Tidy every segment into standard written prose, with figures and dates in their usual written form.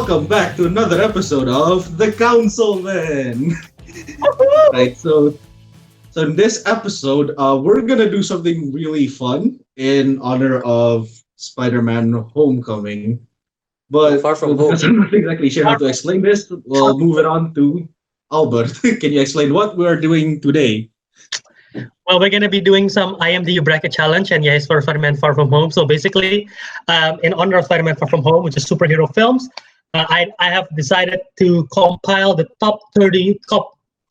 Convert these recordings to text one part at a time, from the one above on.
welcome back to another episode of the Councilmen. right, so in this episode, we're gonna do something really fun in honor of Spider-Man: Homecoming. But Far from because home. I'm not exactly sure how to explain this, we'll move it on to Albert. Can you explain what we're doing today? Well, we're going to be doing some IMDb bracket challenge, and yes, for Spider-Man Far From Home. So basically, in honor of Spider-Man Far From Home, which is superhero films, I have decided to compile the top 32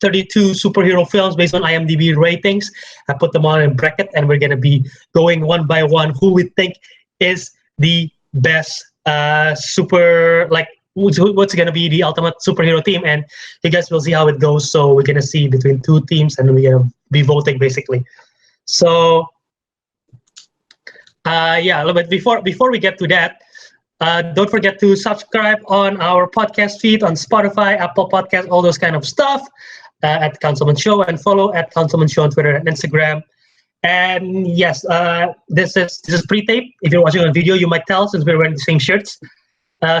superhero films based on IMDb ratings. I put them all in bracket, and we're going to be going one by one who we think is the best what's going to be the ultimate superhero team, and you guys will see how it goes. So we're going to see between two teams, and we're going to be voting basically. So a little bit before we get to that, don't forget to subscribe on our podcast feed on Spotify, Apple Podcasts, all those kind of stuff at Councilman Show, and follow at Councilman Show on Twitter and Instagram. And yes, this is pre-tape. If you're watching on video, you might tell since we're wearing the same shirts.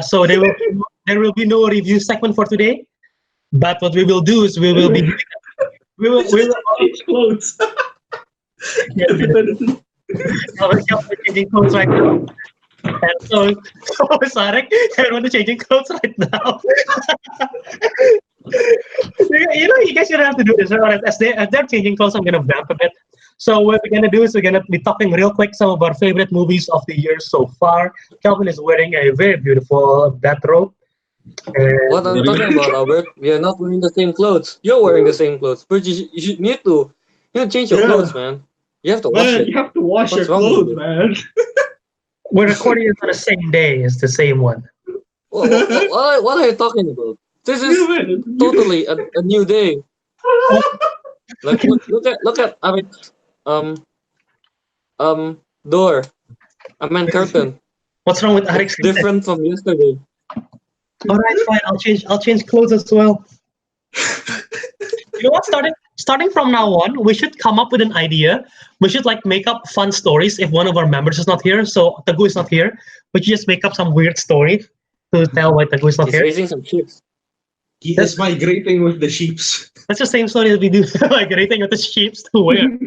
So there will be no review segment for today. But what we will do is we will change clothes. we're changing clothes right now. And so Sarek, everyone's changing clothes right now. You guys don't have to do this. Right? As they're changing clothes, I'm gonna vamp a bit. So what we're gonna do is we're gonna be talking real quick some of our favorite movies of the year so far. Kelvin is wearing a very beautiful bathrobe. What I'm talking about, Albert? We are not wearing the same clothes. You're wearing the same clothes, but you should need to change your clothes, man. You have to wash it. You have to wash What's your wrong with clothes, you? man. We're recording it on the same day. It's the same one. What are you talking about? This is totally a new day. Like look at I mean door. I meant curtain. What's wrong with It's Ariq's? different from yesterday. All right, fine. I'll change clothes as well. You know what? Starting from now on, we should come up with an idea. We should make up fun stories if one of our members is not here. So Teguh is not here. We should just make up some weird story to tell why Teguh is not He's here. raising some chips. He is migrating with the sheeps. That's the same story that we do, migrating with the sheep to where.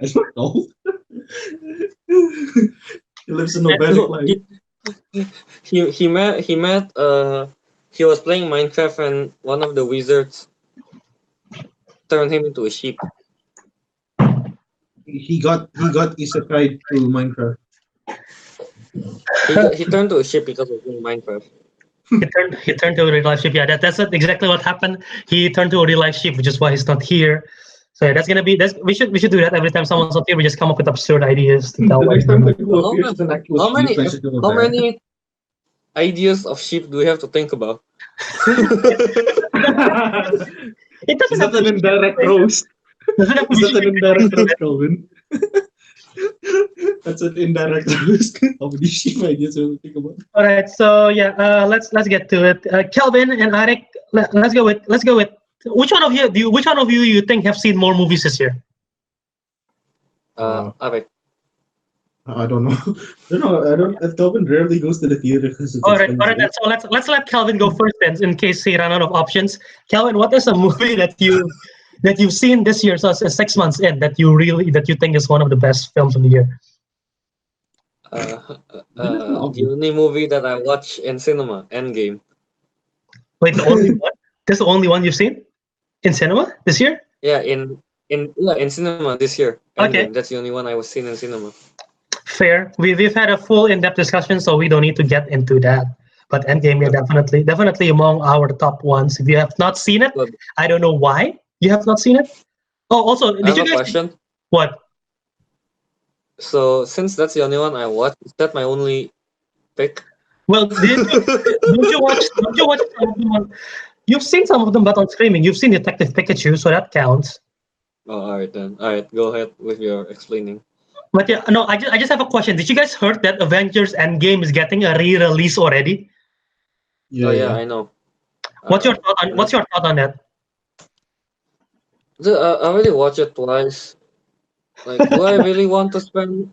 I don't know. He lives in nomadic life. He met he was playing Minecraft and one of the wizards turned him into a sheep. He got isekai through Minecraft. He turned to a sheep because of playing Minecraft. He turned to a real life sheep. Yeah, that's exactly what happened. He turned to a real life sheep, which is why he's not here. So that's gonna be we should do that every time someone's not here. We just come up with absurd ideas to tell The why. next time that you appear as an actual How many sheep, I should do how that. many ideas of sheep do we have to think about? It doesn't Is have that to an be indirect roast? doesn't have to Is be that an indirect roast, Kelvin? That's an indirect roast. How many sheep ideas do we think about? All right, so let's get to it. Kelvin and Ariq, let's go with which one of you think have seen more movies this year? Ariq. I don't know. I don't. Kelvin rarely goes to the theater because it's All right, expensive. then. So let's let Kelvin go first then, in case he ran out of options. Kelvin, what is a movie that you've seen this year, so it's 6 months in, that you think is one of the best films of the year? The only movie that I watch in cinema, Endgame. Wait, the only one? That's the only one you've seen in cinema this year? Yeah, in cinema this year. Okay. Endgame. That's the only one I was seen in cinema. Fair. We've had a full in-depth discussion, so we don't need to get into that. But Endgame, definitely among our top ones. If you have not seen it, Good. I don't know why you have not seen it. Oh, also, I did have you a guys? question. What? So since that's the only one I watched, is that my only pick? Well, don't you watch? Some of them you've seen some of them, but on streaming. You've seen Detective Pikachu, so that counts. Oh, all right then. All right, go ahead with your explaining. But yeah, no, I just have a question. Did you guys heard that Avengers Endgame is getting a re-release already? Yeah, I know. What's your thought on that? I already watched it twice. Like, do I really want to spend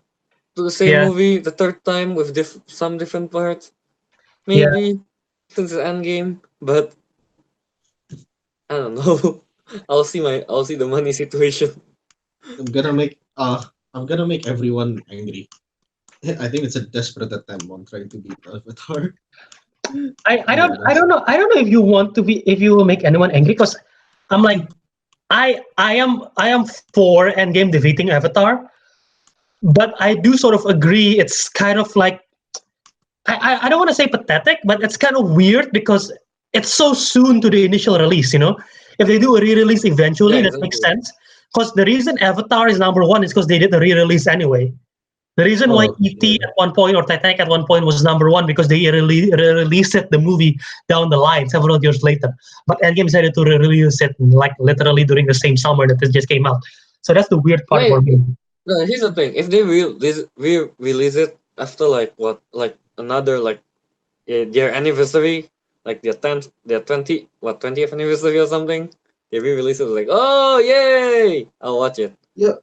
to the same Yeah. movie the third time with some different parts? Yeah. Maybe. since Endgame, but I don't know. I'll see the money situation. I'm gonna make I'm gonna make everyone angry. I think it's a desperate attempt on trying to beat Avatar. I To be don't I honest. don't know I don't know if you want to be if you will make anyone angry because I'm like I am for Endgame defeating Avatar, but I do sort of agree it's kind of like I don't want to say pathetic, but it's kind of weird because it's so soon to the initial release. If they do a re-release Yeah, eventually, that makes exactly. sense. Because the reason Avatar is number one is because they did the re-release anyway. The reason why Oh ET yeah. at one point or Titanic at one point was number one because they released it the movie down the line several years later. But Endgame decided to release it like literally during the same summer that it just came out. So that's the weird part No, for me. no, here's the thing. If they release it after like what, like another like their anniversary, like their 20th anniversary or something, they re-release it like, oh yay! I'll watch it. Yeah.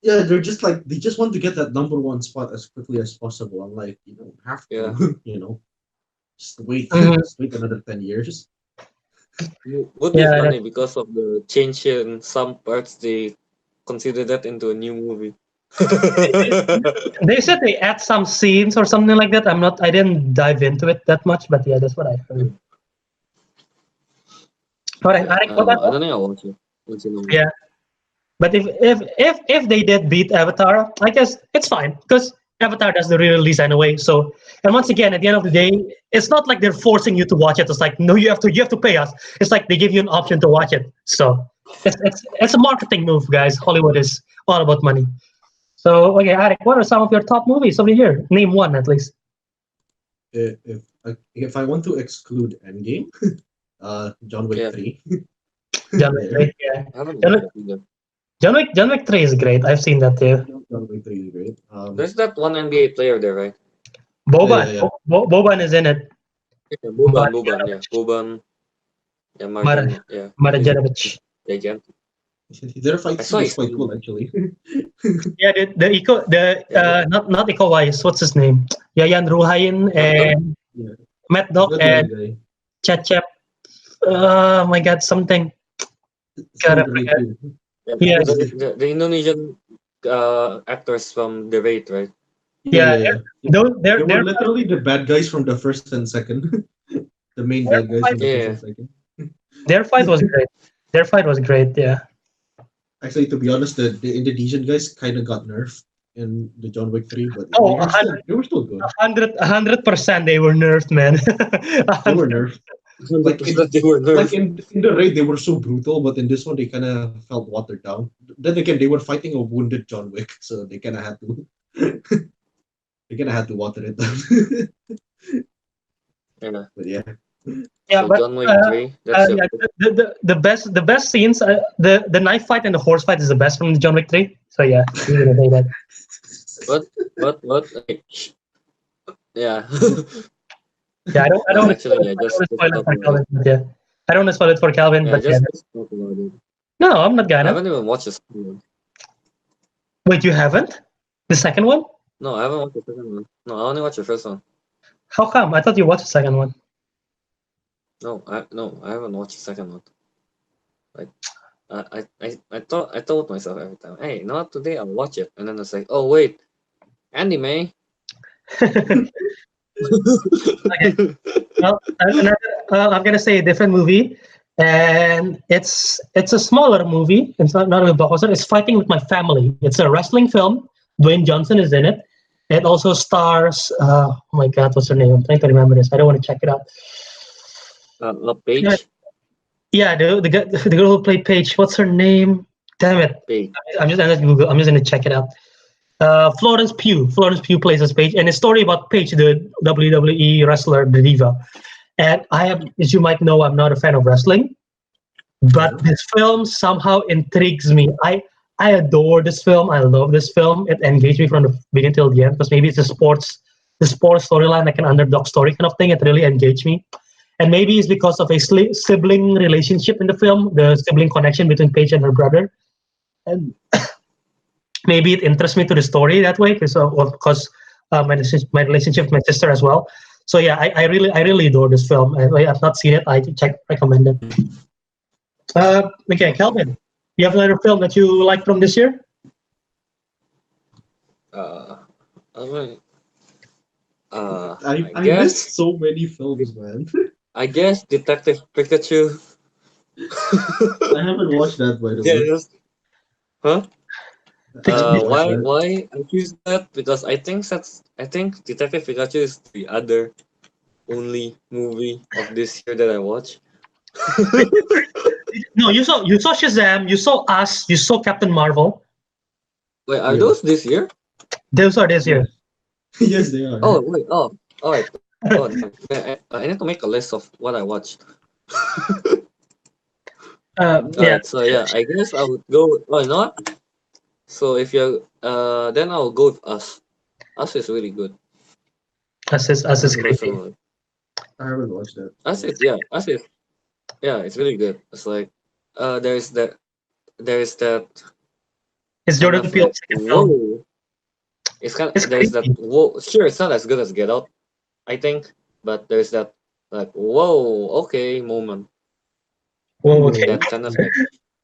Yeah, they're just like they just want to get that number one spot as quickly as possible. I'm like, you don't have Yeah, to, just wait, Mhm. just wait another 10 years. would be Yeah, funny because of the change here in some parts. They consider that into a new movie. they said they add some scenes or something like that. I didn't dive into it that much, but yeah, that's what I heard. All right, Yeah, Ariq, I what don't know. I about? don't think I'll watch it. Once in a while. Yeah, but if they did beat Avatar, I guess it's fine because Avatar does the re-release anyway. So, and once again, at the end of the day, it's not like they're forcing you to watch it. It's like no, you have to pay us. It's like they give you an option to watch it. So it's a marketing move, guys. Hollywood is all about money. So okay, Ariq, what are some of your top movies over here? Name one at least. If I want to exclude Endgame, John Wick Yeah, 3 John Wick there. 3, yeah. I haven't John watched Wick, it either. John Wick 3 is great. I've seen that too. John Wick 3 is great. There's that one NBA player there, right? Boban. Yeah, yeah, Boban is in it. Yeah, Boban, yeah, Marjanovic. Boban, yeah, Mar Marjan, yeah, he's Marjanovic. gigantic. yeah. Their fight I saw scene is his quite cool team. actually. Yeah, the eco the Yeah, not Iko Wise. What's his name? Yayan Ruhain Matt Dog. and Yeah, Matt he's Dog not the and right guy. Chachep. Oh my God, something. It's Gotta not the right forget. too. Yeah, Yeah, the Indonesian actors from The Raid, right? Yeah, yeah. yeah, yeah. Those They were their literally the bad guys from the first and second. The main bad guys fight from the first Yeah, and second. their fight was great. Their fight was great. Yeah. Actually, to be honest, the Indonesian guys kind of got nerfed in the John Wick 3, but Oh, they were still good. 100% they were nerfed, man. They were 100. nerfed. hundred Like in percent they were like nerfed. in the raid they were so brutal, but in this one they kind of felt watered down. Then again, they were fighting a wounded John Wick, so they kind of had to water it down. Yeah. But yeah, Yeah, So but John Wick 3, that's your yeah, pick. the best scenes, the knife fight and the horse fight is the best from John Wick 3. So yeah, I'm gonna say that. What? Like, yeah. Yeah, I don't No, want to spoil actually, it, yeah, I don't wanna just spoil it talk for about it. Calvin, but yeah, I don't want to spoil it for Calvin, Yeah, but yeah, just talk about it. no, I'm not I gonna. haven't even watched the second one. Wait, you haven't? The second one? No, I haven't watched the second one. No, I only watched the first one. How come? I thought you watched the second one. No, I haven't watched the second one. Like, I told myself every time, hey, not today. I'll watch it, and then it's like, oh wait, anime. Okay. Well, I'm gonna say a different movie, and it's a smaller movie. It's not a blockbuster. It's Fighting with My Family. It's a wrestling film. Dwayne Johnson is in it. It also stars. Oh my God, what's her name? I'm trying to remember this. I don't want to check it out. Page, Yeah, the girl who played Paige. What's her name? Damn it! Page. I'm just Google. I'm just gonna check it out. Florence Pugh. Florence Pugh plays as Paige, and a story about Paige, the WWE wrestler, the diva. And I am, as you might know, I'm not a fan of wrestling, but yeah. this film somehow intrigues me. I adore this film. I love this film. It engaged me from the beginning till the end because maybe it's the sports storyline, like an underdog story kind of thing. It really engaged me. And maybe it's because of a sibling relationship in the film, the sibling connection between Paige and her brother. And maybe it interests me to the story that way because my relationship with my sister as well. So yeah, I really adore this film. I have not seen it. I recommend it. Okay, Kelvin, you have another film that you like from this year? Uh, I mean, I I guess missed so many films, man. Detective Pikachu. I haven't watched that, by the way. Yes. Huh? I haven't watched Why that. I choose that? Because I think Detective Pikachu is the other only movie of this year that I watch. No, you saw Shazam, you saw Us, you saw Captain Marvel. Wait, are Yeah. those this year? Those are this year. Yes. Yes, they are. Oh wait, oh wait. Oh, damn. I need to make a list of what I watched. Yeah, Alright, so yeah, I guess I would go with, oh, you know what? So if you're then I'll go with Us. Us is really good. Us is great. Personally. I haven't watched that. Us is yeah, it's really good. It's like there's that It's kind Jordan of Peele's like second film. whoa. It's There's that crazy. whoa. Sure, it's not as good as Get Out, I think, but there's that like whoa, okay moment. Whoa, okay. That kind of like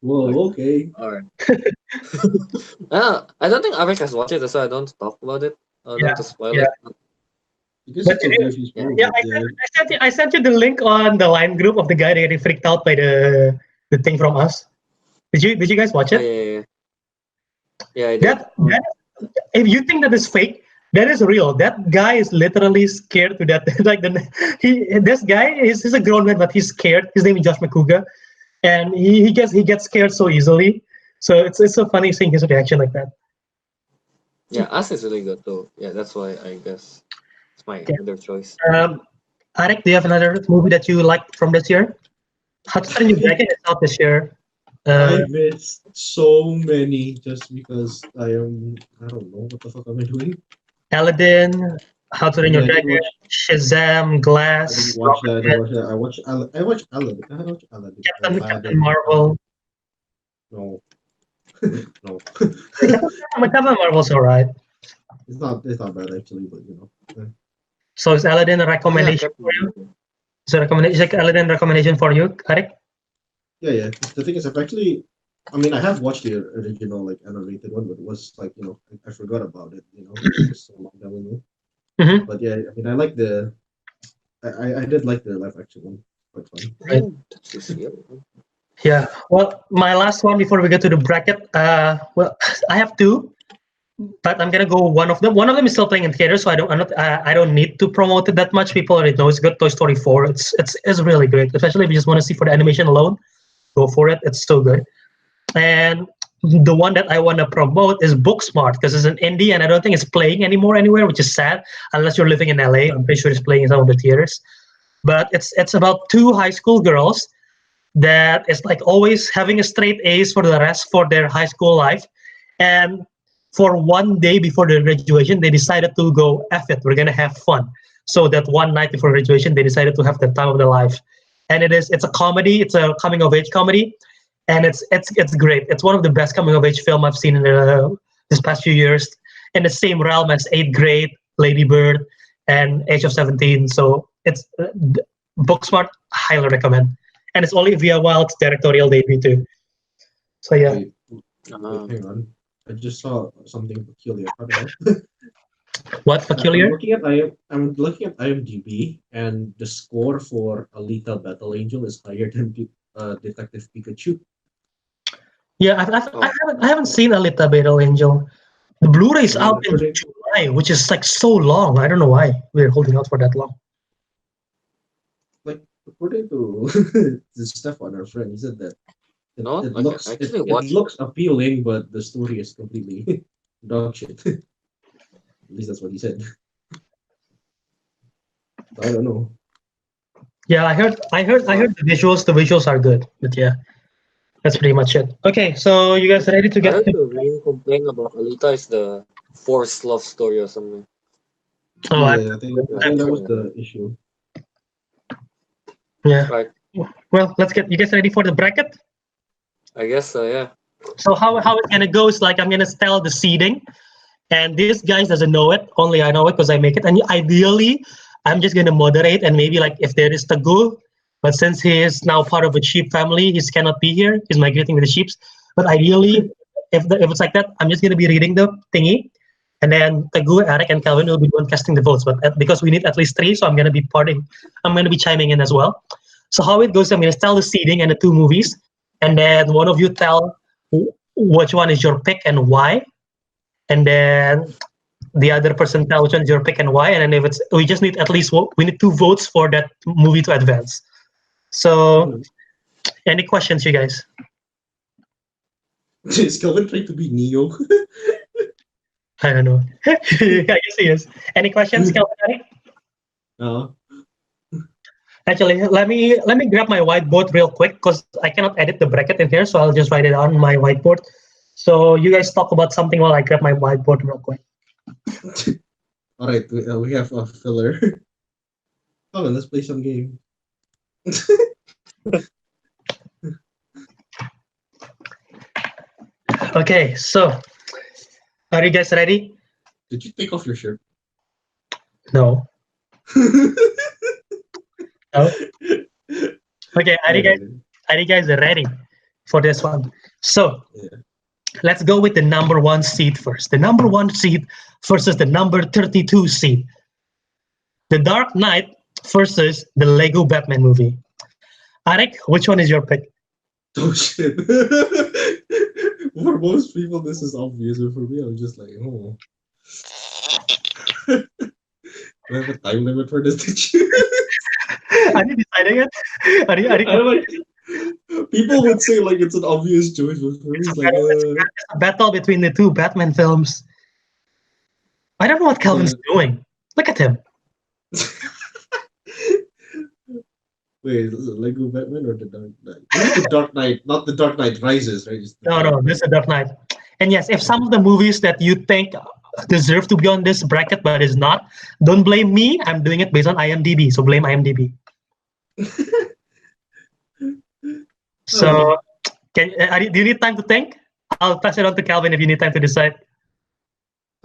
Whoa, okay. all right. I don't think Ariq has watched it, so I don't talk about it. I don't Yeah, want to spoil yeah. it. You can But still briefly Yeah. spoil yeah, it. Yeah. I sent you the link on the line group of the guy getting freaked out by the thing from Us. Did you guys watch Oh, it? yeah. Yeah, I did. That if you think that is fake, that is real. That guy is literally scared to death. Like this guy is he's a grown man, but he's scared. His name is Josh McCouga, and he gets scared so easily. So it's so funny seeing his reaction like that. Yeah, Us is really good though. Yeah, that's why I guess it's my Yeah. other choice. Ariq, do you have another movie that you liked from this year? How to Train Your Dragon is out this year. I missed so many just because I don't know what the fuck am I doing. Aladdin, How to Train Your Yeah, I did Dragon, watch. Shazam, I didn't Glass, watch that. I didn't Rocketman, watch that. I watched Aladdin. I watched Aladdin. Captain Aladdin. Marvel. No, no. Captain Marvel's alright. It's not bad actually, but you know. So is Aladdin a Oh yeah, recommendation Captain for you? Marvel. Is Aladdin a recommendation for you, Ariq? Yeah. The thing is, I've actually. I mean, I have watched the original like animated one, but it was like I forgot about it. It was so long ago. Mm-hmm. But yeah, I mean, I like the. I did like the live action one. Quite fun. Right. Oh, that's this year. Yeah. Well, my last one before we get to the bracket. Well, I have two, but I'm gonna go one of them. One of them is still playing in theaters, so I don't need to promote it that much. People already know it's good. Toy Story 4. It's really great, especially if you just want to see for the animation alone. Go for it. It's so good. And the one that I want to promote is Booksmart because it's an indie and I don't think it's playing anymore anywhere, which is sad unless you're living in LA. I'm pretty sure it's playing in some of the theaters. But it's about two high school girls that is like always having a straight A's for the rest for their high school life. And for one day before their graduation, they decided to go F it, we're gonna have fun. So that one night before graduation, they decided to have the time of their life. And it's a comedy, it's a coming of age comedy, and it's great. It's one of the best coming of age film I've seen in this past few years. In the same realm as Eighth Grade, Lady Bird, and Age of 17. So it's Booksmart, highly recommend. And it's Olivia Wilde's directorial debut too. So yeah. Wait, hang on. I just saw something peculiar. How the hell? What peculiar? I'm looking at IMDb, and the score for Alita Battle Angel is higher than Detective Pikachu. Yeah, I haven't seen Alita Battle Angel. The Blu-ray is I mean, out in July, which is like so long. I don't know why we're holding out for that long. like according to Stefan, our friend, he said that it, No, it I can looks actually it watch looks appealing, but the story is completely dog shit. At least that's what he said. I don't know. Yeah, I heard the visuals. The visuals are good, but yeah, that's pretty much it. Okay, so you guys ready to I get heard to? the main complaint about Alita is the forced love story or something. Oh, Yeah, I think that was the issue. yeah. Right. Well, let's get you guys ready for the bracket. I guess so, yeah. So how it's gonna go is like I'm gonna tell the seeding, and this guy doesn't know it. Only I know it because I make it. And ideally, I'm just gonna moderate, and maybe like if there is Teguh, but since he is now part of a sheep family, he cannot be here. He's migrating with the sheep. But ideally, if it's like that, I'm just gonna be reading the thingy, and then Teguh, Ariq, and Kelvin will be the one casting the votes. But because we need at least three, so I'm gonna be chiming in as well. So how it goes, I'm gonna tell the seeding and the two movies, and then one of you tell which one is your pick and why, and then the other person tell which one is your pick and why, and then if it's we just need at least we need two votes for that movie to advance. So, any questions, you guys? Is Kelvin trying to be Neo? I don't know. I guess he is. Any questions, Kelvin? Uh, Actually, let me grab my whiteboard real quick because I cannot edit the bracket in here, so I'll just write it on my whiteboard. So you guys talk about something while I grab my whiteboard real quick. all right, we have a filler. Come on, let's play some game. Okay, so are you guys ready? Did you take off your shirt? No. No. Okay, are you guys ready for this one? So let's go with the number one seed first. The number one seed versus the number 32 seed. The Dark Knight versus the Lego Batman movie. Ariq, which one is your pick? Oh shit. For most people, this is obvious, but for me, I'm just like, oh. Do I have a time limit for this? Are you deciding it? Are you, I don't like. People would say like it's an obvious choice, but for me, it's like it's a battle between the two Batman films. I don't know what Kelvin's doing. Look at him. Wait, is it Lego Batman or the Dark Knight? This is the Dark Knight, not the Dark Knight Rises, right? No, this is the Dark Knight. And yes, if some of the movies that you think deserve to be on this bracket but is not, don't blame me. I'm doing it based on IMDb, so blame IMDb. So, do you need time to think? I'll pass it on to Kelvin if you need time to decide.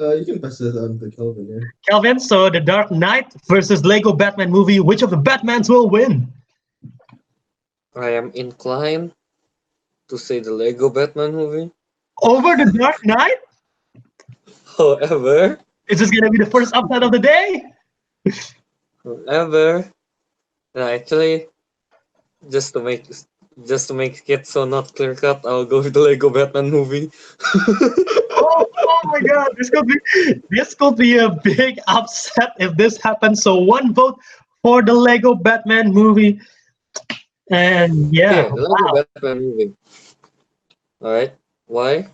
You can pass it on to Kelvin, yeah. Kelvin, so the Dark Knight versus Lego Batman movie, which of the Batmans will win? I am inclined to say the Lego Batman movie. Over the Dark Knight? However, Is this gonna be the first upset of the day? actually, just to make it so not clear cut, I'll go with the Lego Batman movie. Oh my God! This could be a big upset if this happens. So one vote for the Lego Batman movie, and Yeah, the Lego Batman movie. All right, why?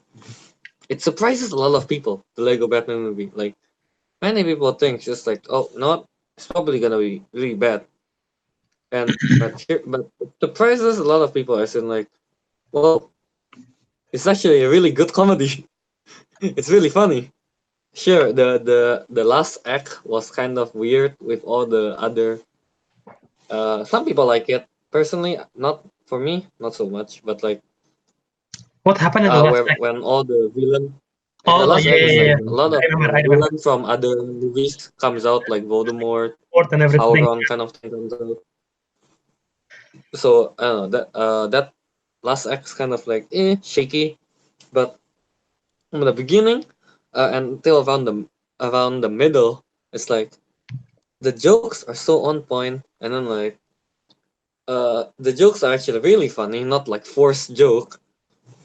It surprises a lot of people. The Lego Batman movie, like many people think, just like, oh, no, it's probably gonna be really bad. And but it surprises a lot of people. As in, like, well, it's actually a really good comedy. It's really funny. Sure, the last act was kind of weird with all the other. Some people like it. Personally, not for me, not so much. But like, what happened in the last act? when all the villain. Oh, The last act is like yeah. a lot of I remember. villains from other movies comes out, like Voldemort, And everything. Sauron kind of thing comes out. So I don't know that last act's kind of like shaky, but from the beginning until around the middle, it's like the jokes are so on point, and then like the jokes are actually really funny, not like forced joke.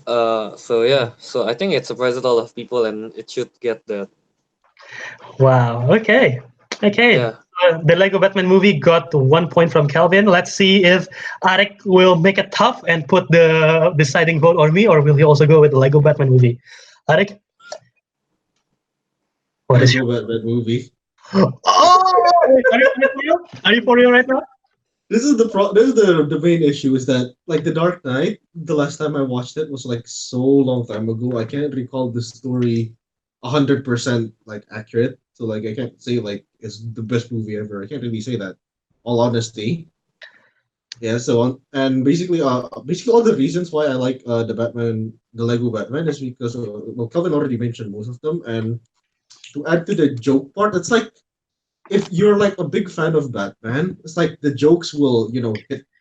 So yeah, so I think it surprises a lot of people, and it should get that. Wow. Okay. Yeah. The Lego Batman movie got 1 point from Kelvin. Let's see if Ariq will make it tough and put the deciding vote on me, or will he also go with the Lego Batman movie? Ariq? What is your Batman movie? Oh! Are you for real right now? This is the main issue is that like the Dark Knight, the last time I watched it was like so long time ago. I can't recall the story 100% like accurate. So like I can't say like it's the best movie ever. I can't really say that. All honesty. Yeah. So and basically all the reasons why I like the Lego Batman is because well Kelvin already mentioned most of them, and to add to the joke part, it's like if you're like a big fan of Batman, it's like the jokes will,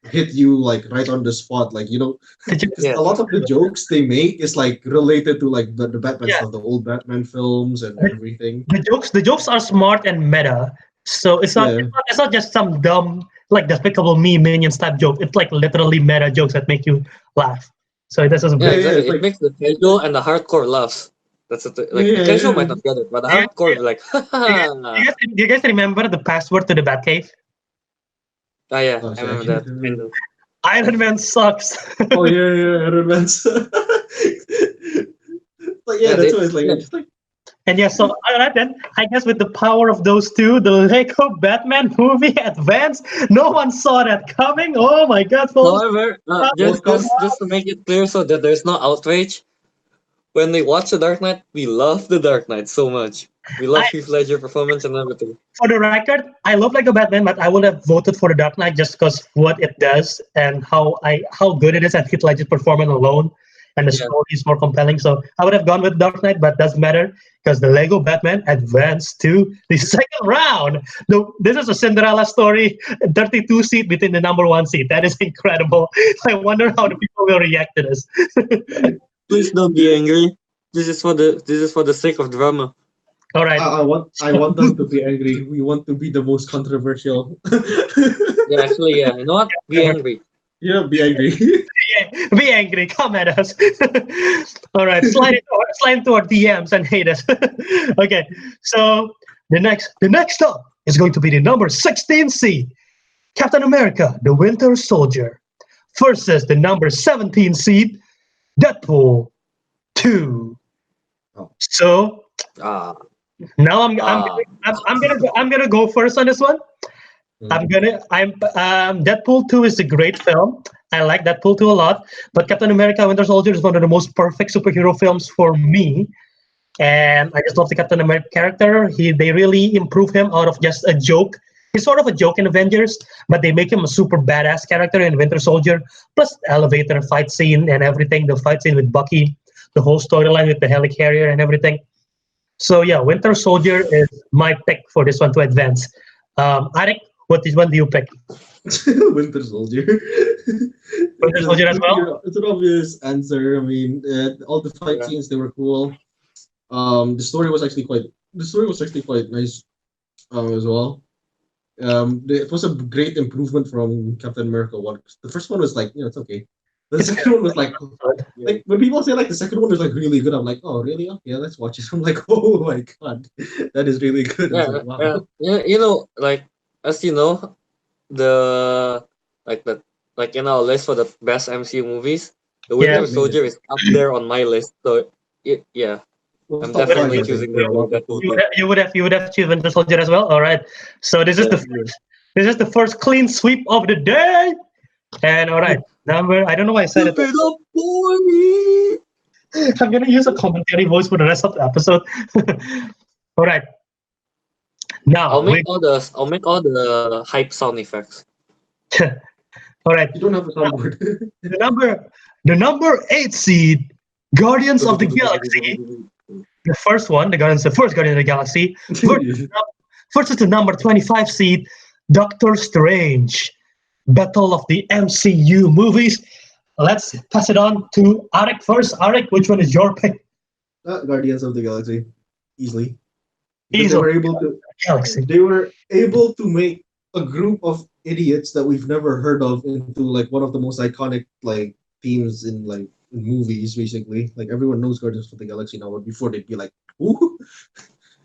hit you like right on the spot. Like, Did you, because Yeah, a lot of the jokes they make is like related to like the Batman yeah, stuff, the old Batman films and the, everything. the jokes are smart and meta. So it's not, Yeah. it's not it's not just some dumb like Despicable Me Minions type joke. It's like literally meta jokes that make you laugh. So this is yeah, Yeah, great. yeah, exactly. it's It like makes the casual and the hardcore laughs. That's the yeah, like the yeah, casual might yeah. not get it, but the Do you, hardcore is like, do you, do you haha. guys, do you guys remember the password to the Batcave? Ah, yeah, Oh I shit, I remember can't that. Kind remember. of. Iron Man sucks. Oh yeah, yeah, Iron Man's. Like yeah, Yeah, that's they why it's like yeah. it's just like And yeah, so all right then, I guess with the power of those two, the Lego Batman movie advance, no one saw that coming. Oh my God, folks! However, well, come. just to make it clear so that there's no outrage, when we watch The Dark Knight, we love The Dark Knight so much. We love I, Heath Ledger performance and everything. for the record, I love Lego Batman, but I would have voted for the Dark Knight just because what it does and how good it is at Heath Ledger's performance alone, and the Yeah, story is more compelling. So I would have gone with Dark Knight, but doesn't matter because the Lego Batman advanced to the second round. This is a Cinderella story, 32 seat between the number one seat. That is incredible. I wonder how the people will react to this. please don't be angry. This is for the sake of drama. All right. I want them to be angry. We want to be the most controversial. Yeah, actually, yeah. You know what? Be angry. Yeah, be angry. Be angry, come at us. All right, slide into our DMs and hate us. Okay, so the next up is going to be the number 16 seed, Captain America: The Winter Soldier, versus the number 17 seed, Deadpool 2. Oh. So Ah, now I'm ah. I'm gonna go first on this one. I'm Deadpool 2 is a great film. I like Deadpool 2 a lot, but Captain America Winter Soldier is one of the most perfect superhero films for me. And I just love the Captain America character. They really improve him out of just a joke. He's sort of a joke in Avengers, but they make him a super badass character in Winter Soldier. Plus the elevator fight scene and everything, the fight scene with Bucky, the whole storyline with the helicarrier and everything. So yeah, Winter Soldier is my pick for this one to advance. Ariq, one do you pick? Winter Soldier. Winter Because Soldier as well? it's an obvious answer. I mean, all the fight Yeah. scenes they were cool. The story was actually quite nice as well. It was a great improvement from Captain America one. The first one was like, it's okay. The It's second one was like Yeah. when people say like the second one is like really good, I'm like, oh really? Okay, let's watch it. I'm like, oh my god, that is really good. It's Yeah, like wow. yeah, yeah. You know, like as you know, the like the like in our list for the best MCU movies, the Yeah. Winter Soldier is up there on my list. So yeah, Well, I'm it's top five, definitely I think, choosing for a lot of Deadpool You would 2. have, you would have you would have chosen Winter Soldier as well. All right. So Yeah. this is the first clean sweep of the day. And all right, I don't know why I said it. Keep it up, boy. I'm gonna use a commentary voice for the rest of the episode. All right. Now I'll make all the hype sound effects. all right. You don't have a Now, soundboard. the number the number 8 seed, Guardians of the Galaxy. The first Guardian of the Galaxy versus the number 25 seed, Doctor Strange. Battle of the MCU movies. Let's pass it on to Ariq first. Ariq, which one is your pick? Guardians of the Galaxy, easily. Because Easily, Galaxy. they were able to make a group of idiots that we've never heard of into like one of the most iconic like themes in like in movies basically. Like everyone knows Guardians of the Galaxy now, but before they'd be like, who?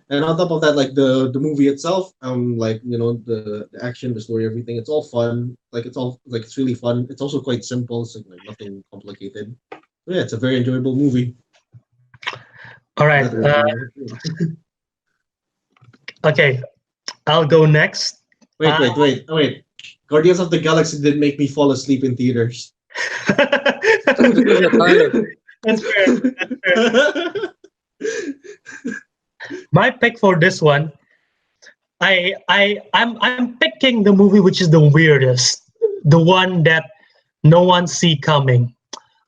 And on top of that, like the movie itself, like the action, the story, everything, it's all fun. Like it's all like it's really fun. It's also quite simple, so like nothing complicated. So, yeah, it's a very enjoyable movie. All right. Okay, I'll go next. Wait. Guardians of the Galaxy did make me fall asleep in theaters. Because you're tired. That's fair. My pick for this one, I'm picking the movie which is the weirdest, the one that no one see coming,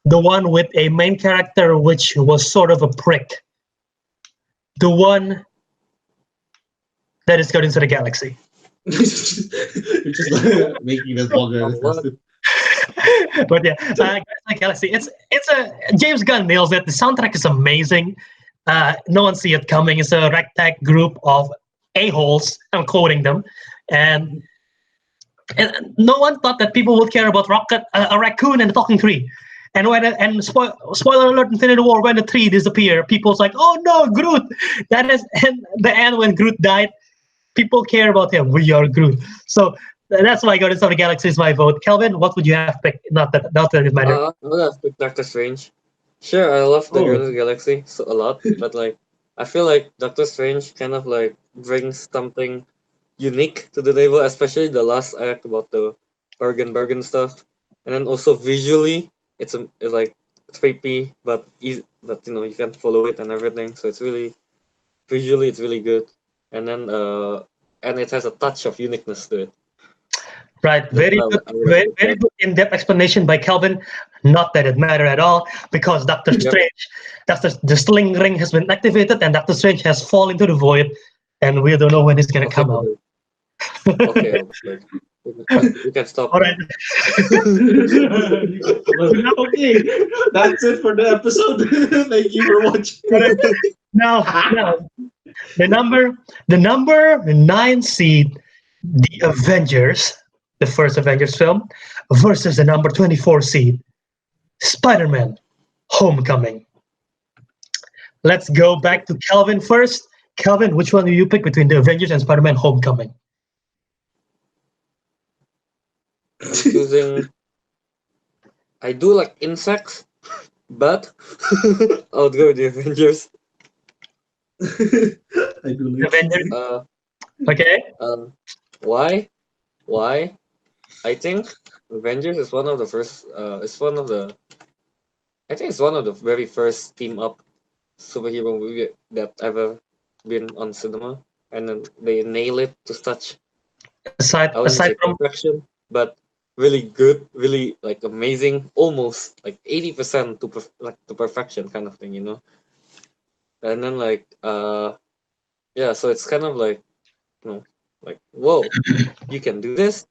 the one with a main character which was sort of a prick, the one That is Guardians of the Galaxy. You're just like, making it longer. What? But yeah, Guardians of the Galaxy. It's a James Gunn nails it. The soundtrack is amazing. No one see it coming. It's a ragtag group of a-holes. I'm quoting them, and no one thought that people would care about a raccoon and a talking tree. And spoiler alert, Infinity War, when the tree disappeared, people's like, oh no, Groot. That is and the end when Groot died. People care about him. We are Groot. So that's why Guardians of the Galaxy is my vote. Kelvin, what would you have picked? Not that it matters. I would have picked Doctor Strange. Sure, I love the Oh. Guardians of the Galaxy a lot, but like I feel like Doctor Strange kind of like brings something unique to the table, especially the last act about the Bergen stuff, and then also visually, it's like creepy, but you know you can't follow it and everything. So it's really visually it's really good, and then and it has a touch of uniqueness to it. Right, very good, very good in-depth explanation by Kelvin. Not that it mattered at all, because Doctor Strange, the Sling Ring has been activated, and Doctor Strange has fallen into the void, and we don't know when he's gonna come out. Okay, you can stop. All right. Okay, that's it for the episode. Thank you for watching. Now, the number 9 seed, the Avengers, the first Avengers film, versus the number 24 seed, Spider-Man: Homecoming. Let's go back to Kelvin first. Kelvin, which one do you pick between the Avengers and Spider-Man: Homecoming? Choosing, I do like insects, but I'll go with the Avengers. I do like Avengers. Okay. Why? I think Avengers is one of the first. I think it's one of the very first team up superhero movie that ever been on cinema, and then they nail it to such. Aside from perfection, but really good, really like amazing, almost like 80% to perfection kind of thing, you know. And then like so it's kind of like, you know, like whoa, you can do this,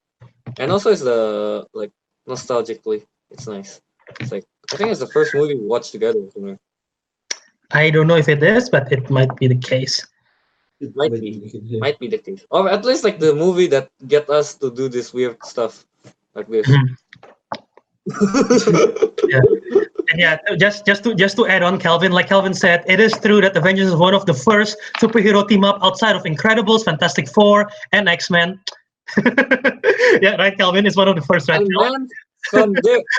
and also it's the like nostalgically, it's nice. It's like I think it's the first movie we watched together. You know? I don't know if it is, but it might be the case. It might be the case, or at least like the movie that get us to do this weird stuff like this. Yeah, just to add on, Kelvin, like Kelvin said, it is true that Avengers is one of the first superhero team up outside of Incredibles, Fantastic Four, and X-Men. Yeah, right, Kelvin is one of the first, right?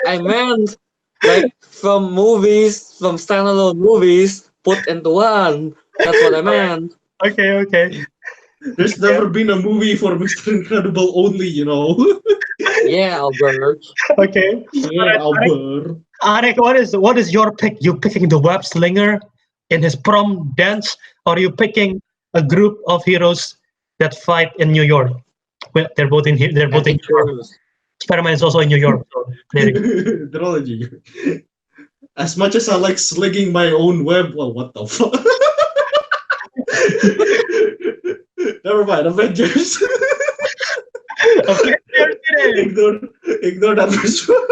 I meant like from movies, from standalone movies put into one. That's what I meant. Okay. There's never been a movie for Mr. Incredible only, you know. Yeah, Albert. Okay. Yeah, Albert. Ariq, what is your pick? You picking the web slinger in his prom dance, or are you picking a group of heroes that fight in New York? Well, they're both in here. They're both in New York. Spider-Man is also in New York. So They're all in New York. As much as I like slinging my own web, well, what the fuck? Never mind, Avengers. Okay, ignore that first one.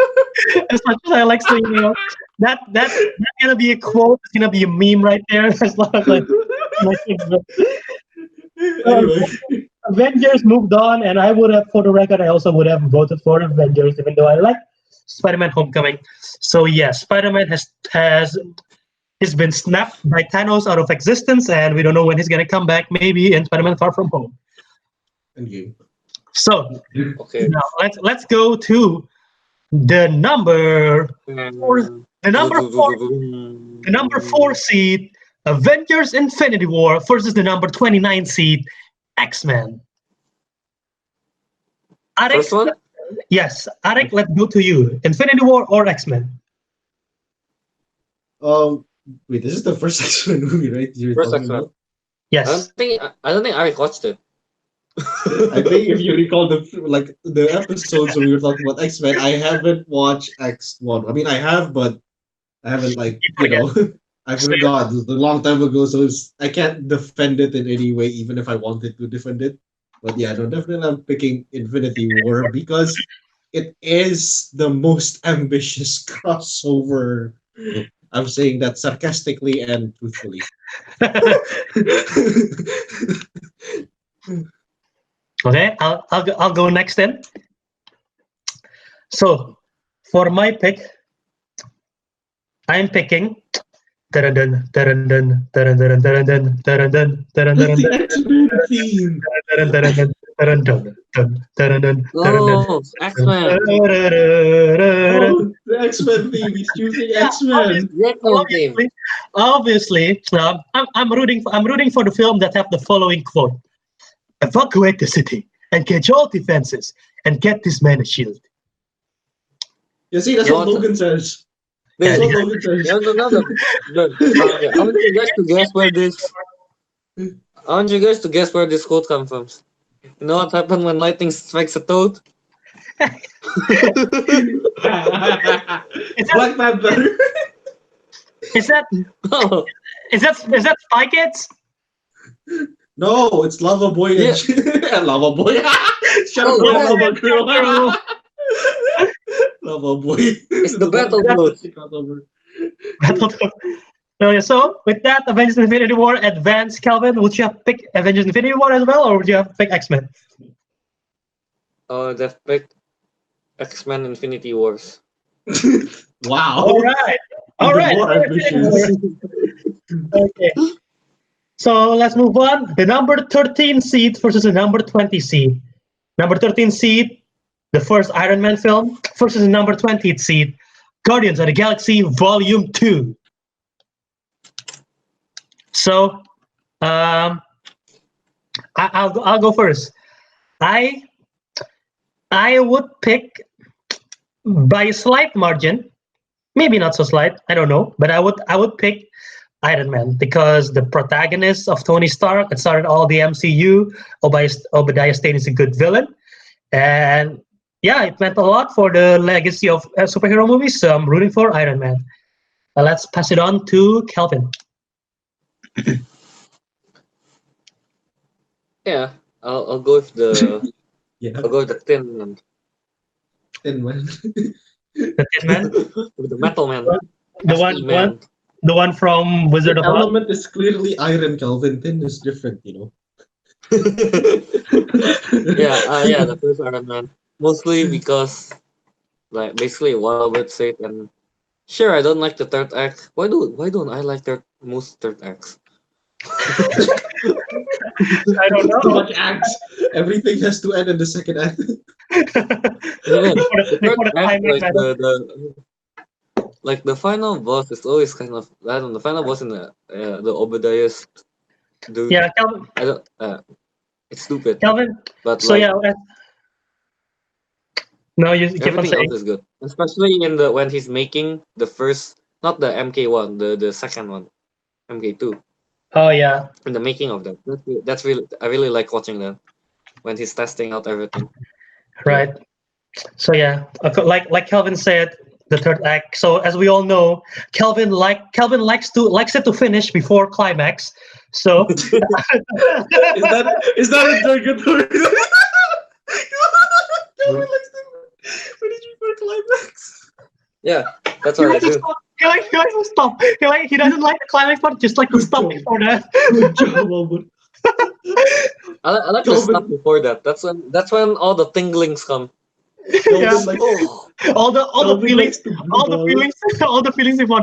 As much as I like saying, you know, that's gonna be a quote. It's gonna be a meme right there. There's a lot of like Anyway. Avengers moved on, and I would have, for the record, I also would have voted for Avengers, even though I like Spider-Man: Homecoming. So yes, Spider-Man he's been snapped by Thanos out of existence, and we don't know when he's gonna come back. Maybe in Spider-Man: Far From Home. Endgame. So okay, now let's go to the number four. The number 4 seed, Avengers: Infinity War versus the number 29 seed, X-Men. First one? Yes, Ariq, let's go to you. Infinity War or X-Men? Wait, this is the first X-Men movie, right? First X-Men. Yes. I don't think Ariq watched it. I think if you recall the episodes when we were talking about X-Men, I haven't watched X1. I mean, I have, but I haven't I forgot. It was a long time ago, so I can't defend it in any way, even if I wanted to defend it. But yeah, no, definitely I'm picking Infinity War because it is the most ambitious crossover. I'm saying that sarcastically and truthfully. Okay, I'll go next then. So, for my pick, I'm picking. Dun-dun, dun-dun, dun-dun, dun-dun, dun-dun, dun-dun, That's the dun-dun, X-Men theme. dun-dun, dun-dun, dun-dun, dun-dun, Oh, X-Men. dun-dun. Oh, the X-Men theme. He's choosing Yeah, X-Men. The X-Men team. obviously, I'm rooting for the film that have the following quote: "Evacuate the city and catch all defenses and get this man a shield." You see, that's You what want Logan says. Yeah, That's what Wait, Logan says. you want another? Okay, I want you guys to guess where this. I want you guys to guess where this quote comes from. You know what happened when lightning strikes a toad? Is that Black Panther. is that Oh, is that Spy Kids? No, it's Lava Boy and yeah. Lava Boy. Shut up, Oh, girl, yeah. Lava Girl. Girl. Lava Boy. It's the battle Lava mode. crossover. So with that, Avengers Infinity War advance, Kelvin, would you have picked Avengers Infinity War as well, or would you have picked X-Men? Oh, they've picked X-Men Infinity Wars. Wow. All right. Even more ambitious. Okay. So let's move on. The number 13 seed versus the number 20 seed. Number 13 seed, the first Iron Man film, versus the number 20 seed, Guardians of the Galaxy Volume 2. So, I'll go first. I would pick by a slight margin, maybe not so slight, I don't know, but I would pick Iron Man because the protagonist of Tony Stark, it started all the MCU. Obadiah Stane is a good villain, and yeah, it meant a lot for the legacy of superhero movies. So I'm rooting for Iron Man. Let's pass it on to Kelvin. Yeah, I'll go with the Yeah, I'll go with the Tin Man. Tin Man. The Tin Man, With the Metal Man. the one from Wizard The of Oz. element is clearly iron, Calvin. Tin is different, Yeah, the first Iron Man. Mostly because, like, basically what I would say, and sure, I don't like the third act. Why don't I like most third acts? I don't Too know. much acts. Everything has to end in the second act. Yeah, the third Before the act, climax, like the final boss is always kind of, I don't know, the final boss in the Obadiah's dude. yeah, Kelvin. I don't. It's stupid, Kelvin. but So like yeah, no, you keep on everything saying. else is good, especially when he's making the first, not the MK1, the second one, MK2. Oh yeah, In the making of that, that's really, I really like watching that when he's testing out everything. right. So yeah, like Kelvin said, the third act. So as we all know, Kelvin likes it to finish before climax. So Is that a derogatory? Calvin likes to finish before climax. Yeah, that's he what I likes to do. stop. He likes to stop. He doesn't like the climax part, just like to stop before that. Good job, Albert. I like the stuff before that. That's when all the tinglings come. Yeah. Like, Oh, all the Calvin feelings, likes to all the ball. feelings, all the feelings before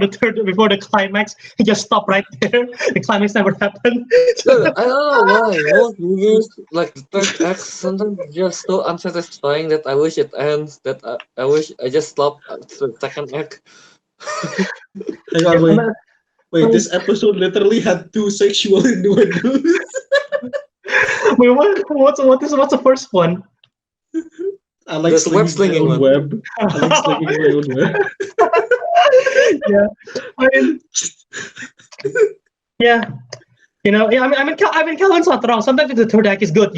the climax. He just stop right there. The climax never happened. dude, I don't know why most movies like the third act sometimes just so unsatisfying that I wish it ends. That I wish I just stopped at the second act. Hang on, wait. This episode literally had 2 sexual innuendos. Wait, what's the first one? I like There's the web slinging my own slinging one. web. I like slinging my own web. Yeah, I mean, yeah, I mean, Calvin's not wrong. Sometimes if the third act is good,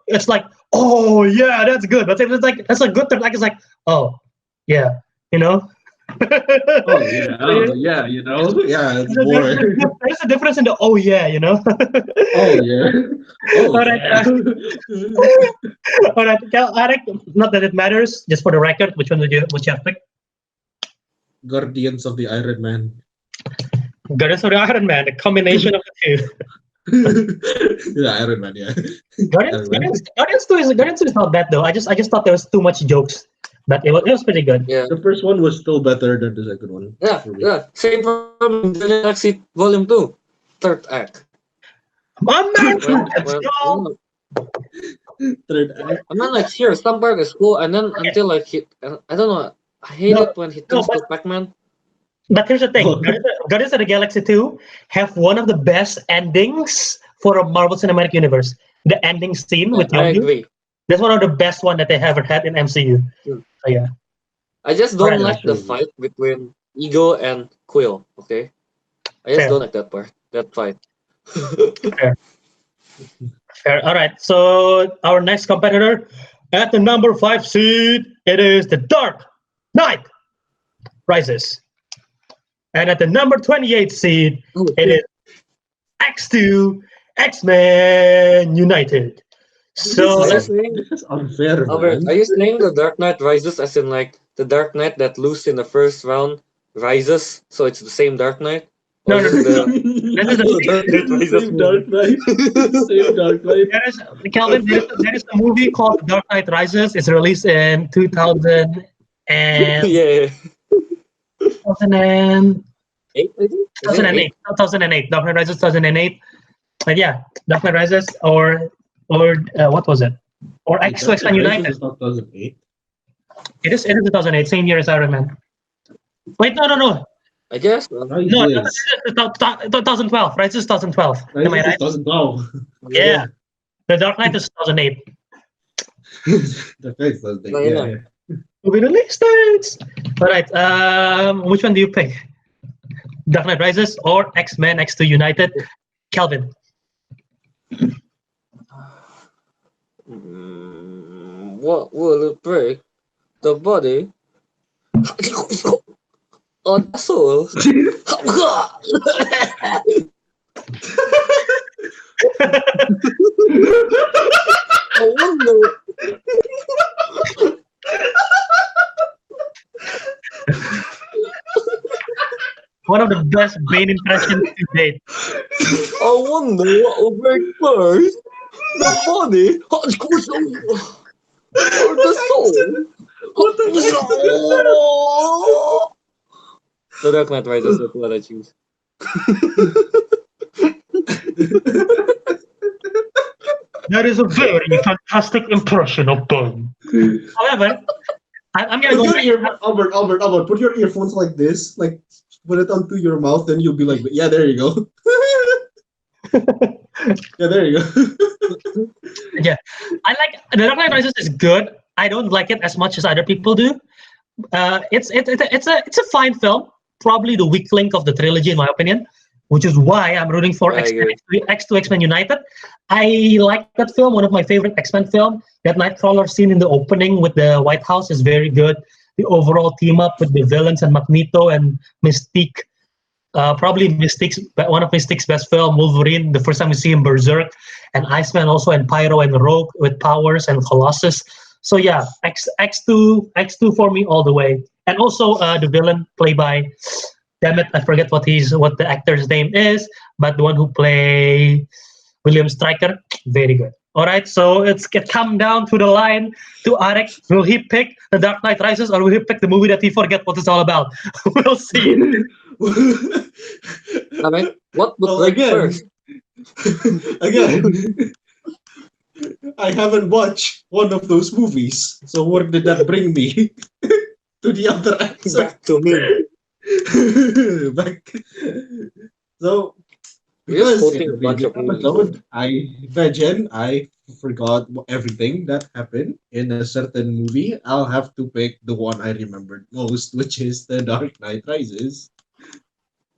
it's like, oh yeah, that's good. But if it's like that's a good third act, it's like, oh yeah, Oh yeah, oh yeah, it's more. There's a difference in the oh yeah, Oh yeah, oh All right, yeah. all right, Ariq, not that it matters, just for the record, which you have picked? Guardians of the Iron Man. Guardians of the Iron Man, a combination of the two. Yeah, Iron Man. Yeah, Guardians, Iron Man. Guardians, Guardians 2 is not bad though. I just thought there was too much jokes, but it was pretty good. Yeah, The first one was still better than the second one yeah, for me. yeah. Same problem in the Galaxy Volume 2, third act. America, When let's when go. Third act. I mean, like here, some part is cool, and then Okay, until like I don't know. I hate no, it when he no, turns to Pac-Man. but here's the thing: Oh, Guardians of the Galaxy 2 have one of the best endings for a Marvel Cinematic Universe. The ending scene Yeah, with I Yondu. agree. That's one of the best one that they ever had in MCU. Hmm. So yeah. I just All don't right. yeah, like the sure. fight between Ego and Quill. Okay, I just Fair. don't like that part. That fight. Fair. Fair. All right. So our next competitor at the number 5 seed, it is the Dark Knight Rises. And at the number 28 seed, Oh it shit! is X2 X-Men United. This So Are is you let's saying, this is unfair, Albert? Are man. you saying the Dark Knight Rises, as in like the Dark Knight that loses in the first round rises, so it's the same Dark Knight, or no is no this no. the This is the actual Dark Knight Rises Same movie? Dark Knight. Same Dark Knight. there is Kelvin. There is a movie called The Dark Knight Rises. It's released in 2000 and Yeah, 2000 eight. I think is it 2008. eight? 2008. Dark Knight Rises 2008. And yeah, Dark Knight Rises or what was it? Or Wait, X2 Dark Knight X-Men Rises United. is not 2008. It is 2008, same year as Iron Man. Wait, no. I guess. No, Rises. 2012. Rises 2012. Am I Rises is right? 2012. Yeah. Yeah, The Dark Knight is 2008. Dark Knight is 2008. no, Yeah, yeah. yeah. Movie release dates. All right. Which one do you pick? Dark Knight Rises or X-Men X2 United? Kelvin. What will it break? The body or the soul? I wonder. One of the best Bane impressions to date. I wonder what will break first. The body or the soul? What the The Dark Knight Rises is what I choose. That is a very fantastic impression of Bane. However, I'm gonna Put go your next. Albert, put your earphones like this, like put it onto your mouth, then you'll be like, yeah, there you go. Yeah, there you go. Yeah, I like The Dark Knight Rises is good. I don't like it as much as other people do. It's a fine film. Probably the weak link of the trilogy, in my opinion, which is why I'm rooting for I agree. X2 X-Men United. I like that film. One of my favorite X-Men film. That Nightcrawler scene in the opening with the White House is very good. The overall team up with the villains and Magneto and Mystique. Probably one of Mystique's best film, Wolverine. The first time we see him, Berserk, and Iceman also, and Pyro and Rogue with powers and Colossus. So yeah, X2 for me all the way. And also the villain played by, damn it, I forget what the actor's name is, but the one who play William Stryker, very good. All right, so it's come down to the line to Ariq. Will he pick The Dark Knight Rises or will he pick the movie that he forget what it's all about? We'll see. I mean, what would Well, break again, first? again, I haven't watched one of those movies. So where did that bring me? To the other answer. Back to me. Back. So You're just because in quoting the a bunch previous of movies. episode, I forgot everything that happened in a certain movie. I'll have to pick the one I remembered most, which is The Dark Knight Rises.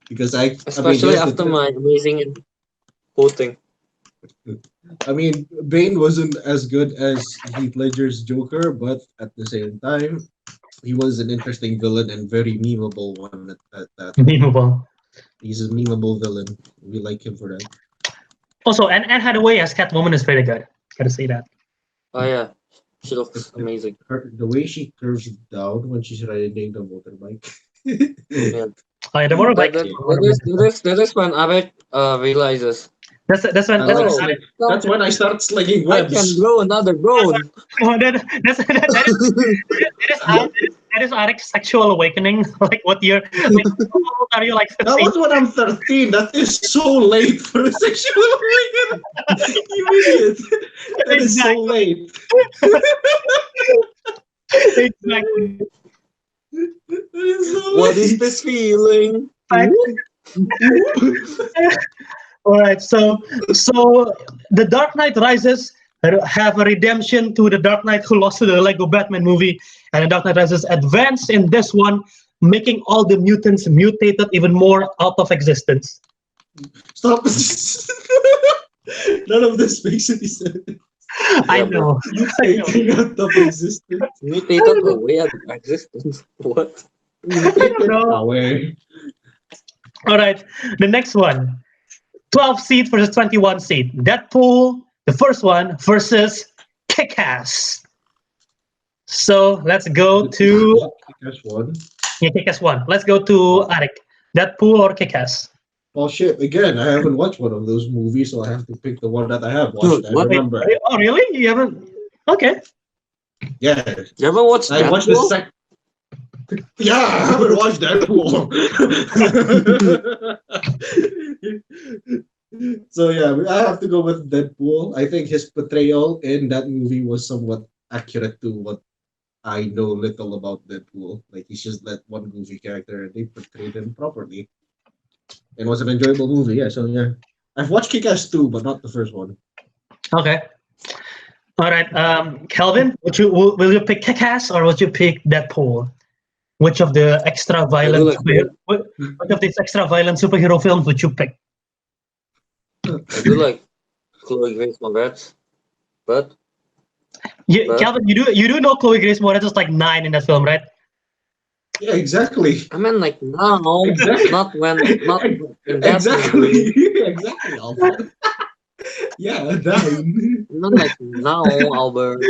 Because I mean, Especially yes, after my amazing quoting. I mean, Bane wasn't as good as Heath Ledger's Joker, but at the same time, he was an interesting villain and very memeable one at that. Memeable. He's a memeable villain. We like him for that. Also, and Anne Hathaway as Catwoman is very good. Gotta say that. Oh yeah, she The, looks the, amazing. the way she curves down when she's riding the motorbike. Yeah. Oh, yeah, the That, motorbike. that, that is when Ariq realizes, That's when And oh, that's when I start slinging I can webs. grow another bone. oh, that is Ariq's sexual awakening. Like what year? Like, how old are you? Like That 15? was when I'm 13. That is so late for a sexual awakening. You idiot. That is so late. Exactly. That is so What is late. this feeling? All right, so the Dark Knight Rises have a redemption to the Dark Knight who lost to the Lego Batman movie, and the Dark Knight Rises advance in this one, making all the mutants mutated even more out of existence. Stop. None of this makes any sense. I Yeah, know. Mutating out of existence. Mutated away at existence. What? Mutated know. away. All right, the next one. 12 seat versus 21 seat. Deadpool, the first one, versus Kick-Ass. So let's go to Kick-Ass one. Kick-Ass 1. Let's go to Ariq. Deadpool or Kick-Ass? Well, shit. Again, I haven't watched one of those movies, so I have to pick the one that I have watched. Dude, I what? remember. Oh, really? You haven't? Okay. Yeah, You ever watched I watched the Deadpool? sec. Yeah, I haven't watched Deadpool. So yeah, I have to go with Deadpool. I think his portrayal in that movie was somewhat accurate to what I know little about Deadpool. Like he's just that one goofy character, and they portrayed him properly. It was an enjoyable movie. Yeah, so yeah, I've watched Kick-Ass 2, but not the first one. Okay. All right. Kelvin, will you pick Kick-Ass or would you pick Deadpool? Which of the extra violent which of these extra violent superhero films would you pick? I do like Chloe Grace Moretz, but Kelvin, you do know Chloe Grace Moretz is like 9 in that film, right? Yeah, exactly. I mean like now, Exactly. not in that Exactly. movie. Exactly, Albert. Yeah, done. Not like now, Albert.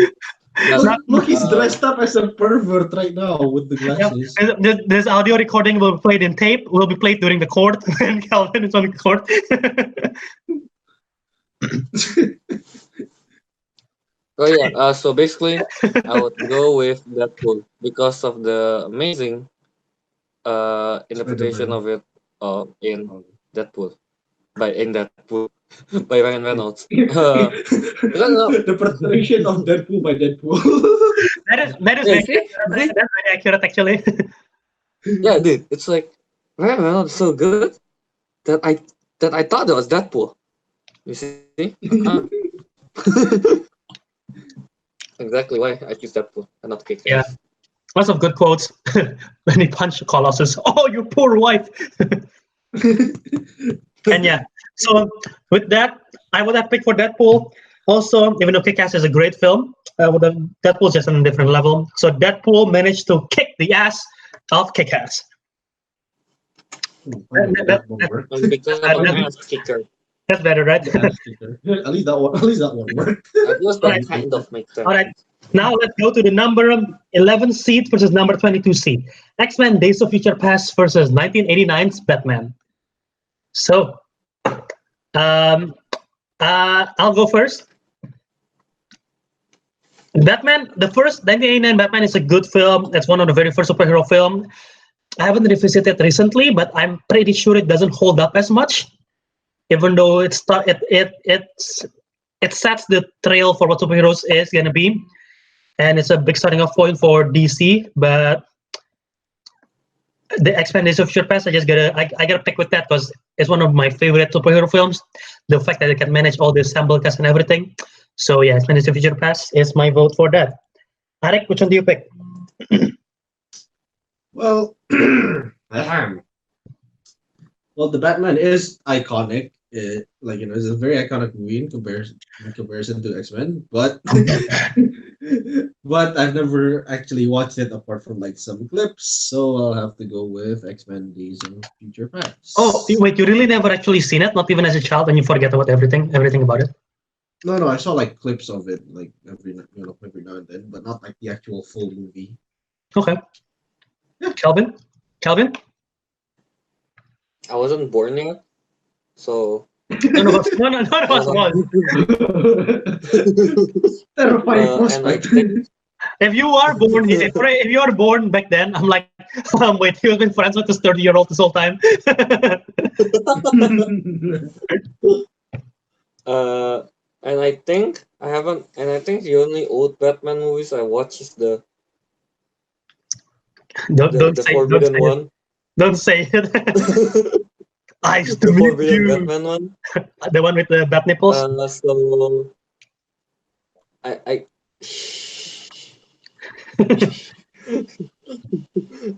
Look, he's dressed up as a pervert right now with the glasses. This audio recording will be played in tape. Will be played during the court when Kelvin is on the court. Oh yeah. So basically, I would go with Deadpool because of the amazing interpretation of it in Deadpool in Deadpool by Ryan Reynolds. The portrayal of Deadpool by Deadpool. That is Yeah, very accurate actually. yeah, dude. It's like Ryan Reynolds is so good that I thought it was Deadpool. You see? Exactly why I choose Deadpool and not Kick-Ass. Yeah. Lots of good quotes when he punched Colossus. Oh, you poor wife. And yeah, so with that, I would have picked for Deadpool. Also, even though Kick-Ass is a great film, Deadpool's just on a different level. So Deadpool managed to kick the ass of Kick-Ass. That's better, right? At least that one worked. At least that kind of makes sense. All right. Now let's go to the number 11 seed versus number 22 seed. X-Men Days of Future Past versus 1989's Batman. So, I'll go first. Batman, the first 1989 Batman is a good film. It's one of the very first superhero film. I haven't revisited it recently, but I'm pretty sure it doesn't hold up as much, even though it sets the trail for what superheroes is gonna be, and it's a big starting off point for DC. But the X-Men Days of Future Past, I gotta pick with that because it's one of my favorite superhero films. The fact that it can manage all the ensemble cast and everything. So yeah, X-Men Days of Future Past is my vote for that. Ariq, which one do you pick? Well, the Batman is iconic. It's a very iconic movie in comparison to X-Men. But But I've never actually watched it apart from like some clips, so I'll have to go with X-Men Days of Future Oh, Past. wait, you really never actually seen it, not even as a child, and you forget about everything about it. No, no, I saw like clips of it, like every now and then, but not like the actual full movie. Okay, Yeah. Kelvin. I wasn't born yet, so None of us, none of us uh, was. Terrifying and I prospect. think If you are born, if you are born back then, I'm like, wait, you've been friends with this 30-year-old this whole time. uh, and I think I haven't, and I think the only old Batman movies I watch is don't don't the say don't Forbidden say it. one, Don't say it. Nice to the meet Forbidden you. Batman one. The one with the bat nipples. So I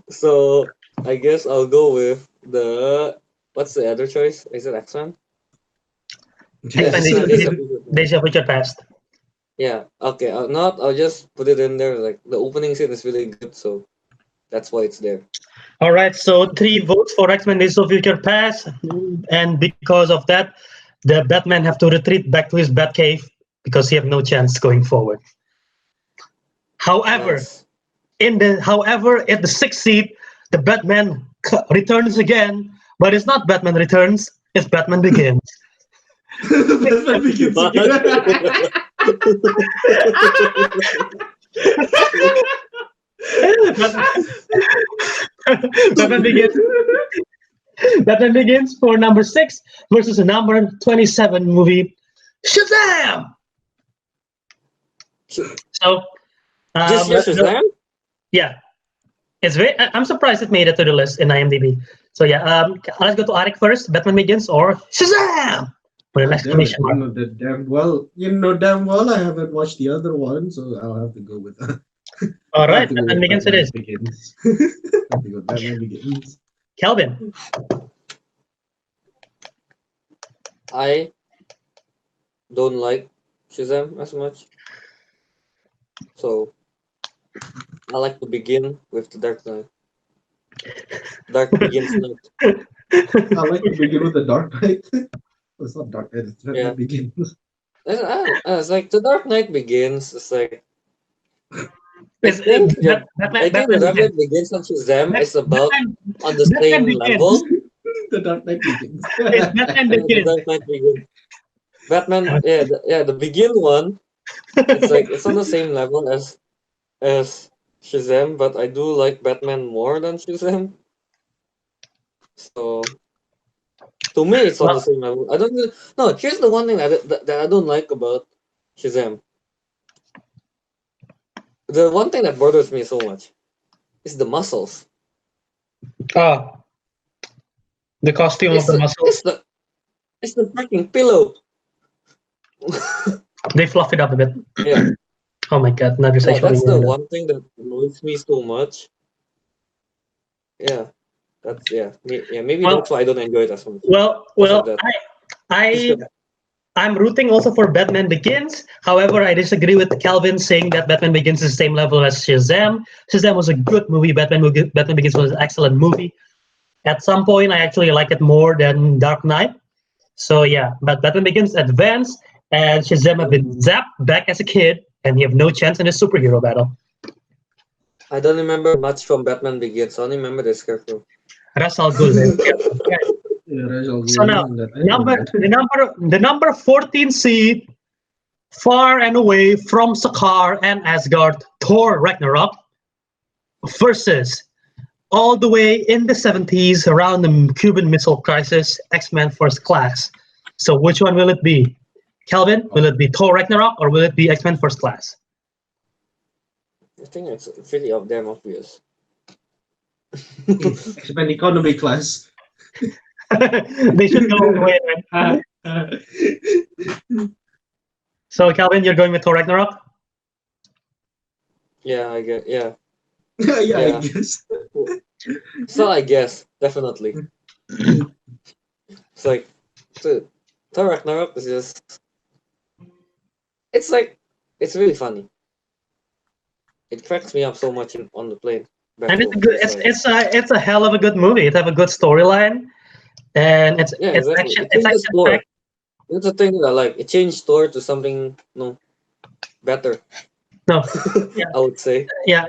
so I guess I'll go with the what's the other choice? Is it X-Men? Yes. X-Men Days of Future Past. Days of Future Past. Yeah. Okay. I'll just put it in there. Like the opening scene is really good, so that's why it's there. All right, so 3 votes for X-Men Days of Future Past, and because of that, the Batman have to retreat back to his Batcave because he have no chance going forward. However, Nice. at the sixth seat, the Batman returns again, but it's not Batman Returns, it's Batman Begins. Batman begins What? again. Batman Begins. Batman Begins for number 6 versus the number 27 movie, Shazam. So, This year Shazam? yeah, I'm surprised it made it to the list in IMDb. So yeah, let's go to Ariq first. Batman Begins or Shazam with an God damn it! exclamation mark. You know damn well I haven't watched the other one, so I'll have to go with All I'll have right, to go Batman with Begins it Batman is. Begins. I have to go with Batman Begins. Kelvin. I don't like Shazam as much, so I like to begin with the Dark Knight. Dark Begins Night. I like to begin with the Dark Knight. It's not Dark Knight, it's Yeah. Batman Begins. It's like the Dark Knight Begins. It's like It's, I think the Batman Dark Begins. Knight Begins and Shazam is about Batman, on the Batman same Begins. level. The Dark Knight Begins. It's Batman Yeah, the Begins. Dark Knight Begins. Batman, the Begin one. It's like it's on the same level as Shazam, but I do like Batman more than Shazam. So to me, it's on the Well, same level. I don't really, no. Here's the one thing that I don't like about Shazam. The one thing that bothers me so much is the muscles. oh, the costume of It's the the muscles. it's the freaking pillow. They fluff it up a bit. Yeah, Oh my god, another yeah. sexual That's the innuendo. one thing that annoys me so much. Yeah, that's yeah. Maybe Well, that's why I don't enjoy it as much well, because of well. that. I I'm rooting also for Batman Begins. However, I disagree with Calvin saying that Batman Begins is the same level as Shazam. Shazam was a good movie. Batman Begins was an excellent movie. At some point, I actually like it more than Dark Knight. So yeah, but Batman Begins advanced, and Shazam have been zapped back as a kid, and you have no chance in a superhero battle. I don't remember much from Batman Begins. I only remember the Scarecrow. That's all good. Then. Yeah. Yeah, Raj Al So Ghul now, isn't that number animated. the number 14 seed, far and away from Sakaar and Asgard, Thor Ragnarok versus all the way in the 70s around the Cuban Missile Crisis, X-Men First Class. So which one will it be? Kelvin, will it be Thor Ragnarok or will it be X-Men First Class? I think it's pretty damn obvious. X-Men economy class. They should go all the way. Right? So Kelvin, you're going with Thor Ragnarok? Yeah, I get. Yeah, Yeah, I yeah. guess. So I guess definitely. It's like, dude, Thor Ragnarok is just. It's like, it's really funny. it cracks me up so much on the plane. Back And it's home. a good, it's a hell of a good movie. It have a good storyline, and Yeah, it's exactly. action It it's changes action Thor. packed. That's the thing that I like. It changed Thor to something better. No, yeah, I would say. yeah.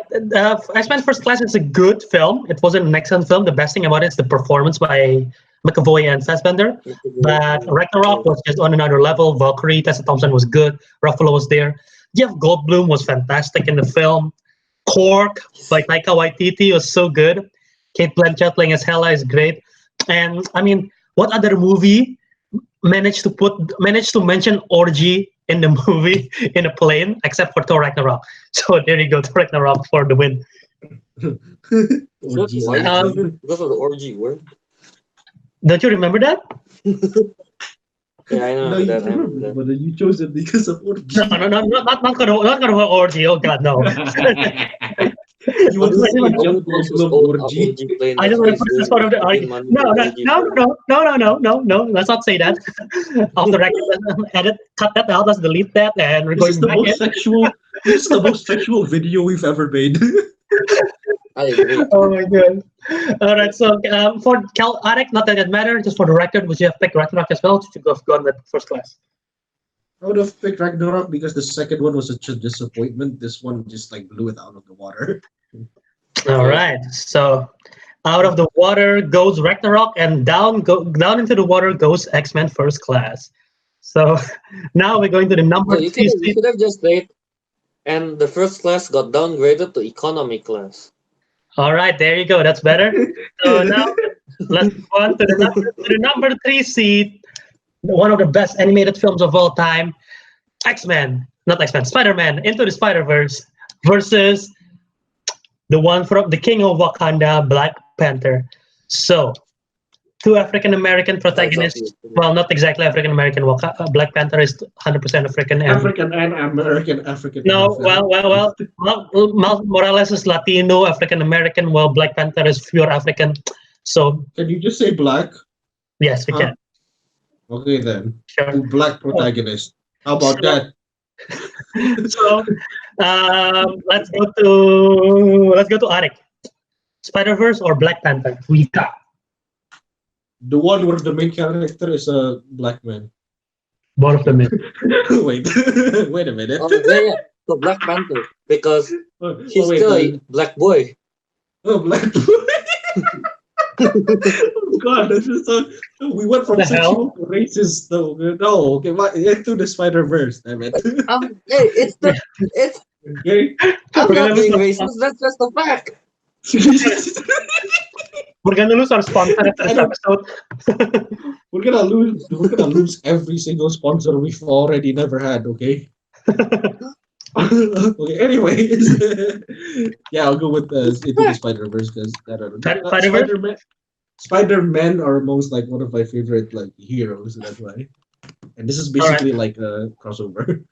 X-Men First Class is a good film. It wasn't an excellent film. The best thing about it is the performance by McAvoy and Fassbender. But Ragnarok was just on another level. Valkyrie, Tessa Thompson was good. Ruffalo was there. Jeff Goldblum was fantastic in the film. Cork by Taika Waititi was so good. Kate Blanchett playing as Hela is great. And I mean, what other movie managed to mention orgy in the movie in a plane except for Thor Ragnarok? So there you go, Thor Ragnarok for the win. Orgies Why in you the choose plane. it? Because of the orgy word? Don't you remember that? Yeah, I No, know you that. I remember, remember but then you chose it because of orgy. No, not gonna orgy. Oh God, no. You want to that. see a I Jeff would also Goldblum own a orgy? orgy plane I that just says refer this part of the Indian argument. money No, for no, orgy no, plane. no, no, no, no, no, no. Let's not say that. Off the record, edit, cut that out. Let's delete that, and we're This is going the back in. most sexual. This is the most sexual video we've ever made. I agree. Oh my god. All right, so for Ariq, not that it matters, just for the record, would you have picked Ragnarok as well? To have gone with First Class? I would have picked Ragnarok because the second one was such a disappointment. This one just like blew it out of the water. All right, so out of the water goes Ragnarok, and down into the water goes X-Men First Class. So now we're going to the number So you three could you seed. could have just said, and the first class got downgraded to economy class. All right, there you go. That's better. So now let's move on to the number three seed, one of the best animated films of all time, Spider-Man, Into the Spider-Verse versus the one from the King of Wakanda, Black Panther. So, two African American protagonists. Well, not exactly African American. Black Panther is 100% African. And African and American, African. no, well. Miles Morales is Latino, African American, while Black Panther is pure African. So, Can you just say black? yes, we can. Okay then. Sure. Two black protagonists. How about that? So, let's go to Ariq. Spider-Verse or Black Panther? We got The one where the main character is a black man. both of them. Wait, wait a minute. Oh yeah. So Black Panther because he's wait, still a black boy. oh, black. Oh God, this is so. We went from The hell? sexual to racist. No, no, okay, into the Spider-Verse. Damn it. Hey, it's. Okay. I'm We're not gonna being lose racist. That's just a fact. We're gonna lose our sponsor after this episode. We're gonna lose every single sponsor we've already never had. Okay. Okay. Anyways, yeah, I'll go with Into the Spider-Verse because Spider-Verse? Spider-Men are most like one of my favorite like heroes. That's why. And this is basically like a crossover.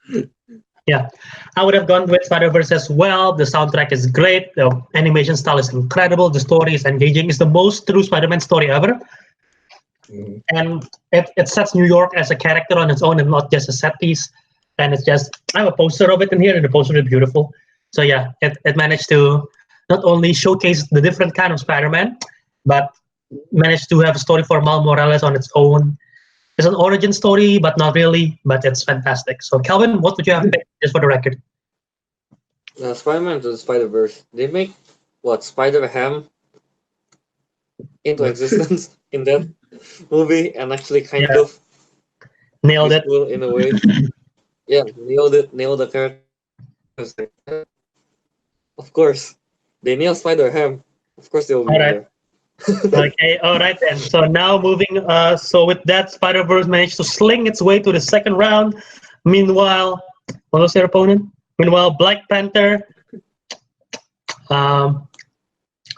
Yeah, I would have gone with Spider-Verse as well. The soundtrack is great. The animation style is incredible. The story is engaging. It's the most true Spider-Man story ever. Mhm. And it sets New York as a character on its own and not just a set piece. And it's just, I have a poster of it in here, and the poster is beautiful. So yeah, it managed to not only showcase the different kind of Spider-Man, but managed to have a story for Miles Morales on its own. It's an origin story, but not really, but it's fantastic. So Kelvin, what would you have picked, just for the record? Spider-Man to the Spider-Verse. They make what Spider-Ham into existence in that movie, and actually kind Yeah. of Nailed it. useful in a way. Yeah, nailed the character. Of course, they nailed Spider-Ham. Of course, they'll be All right. there. Okay, all right then. So now moving, so with that, Spider-Verse managed to sling its way to the second round. Meanwhile, what was their opponent? Meanwhile, Black Panther.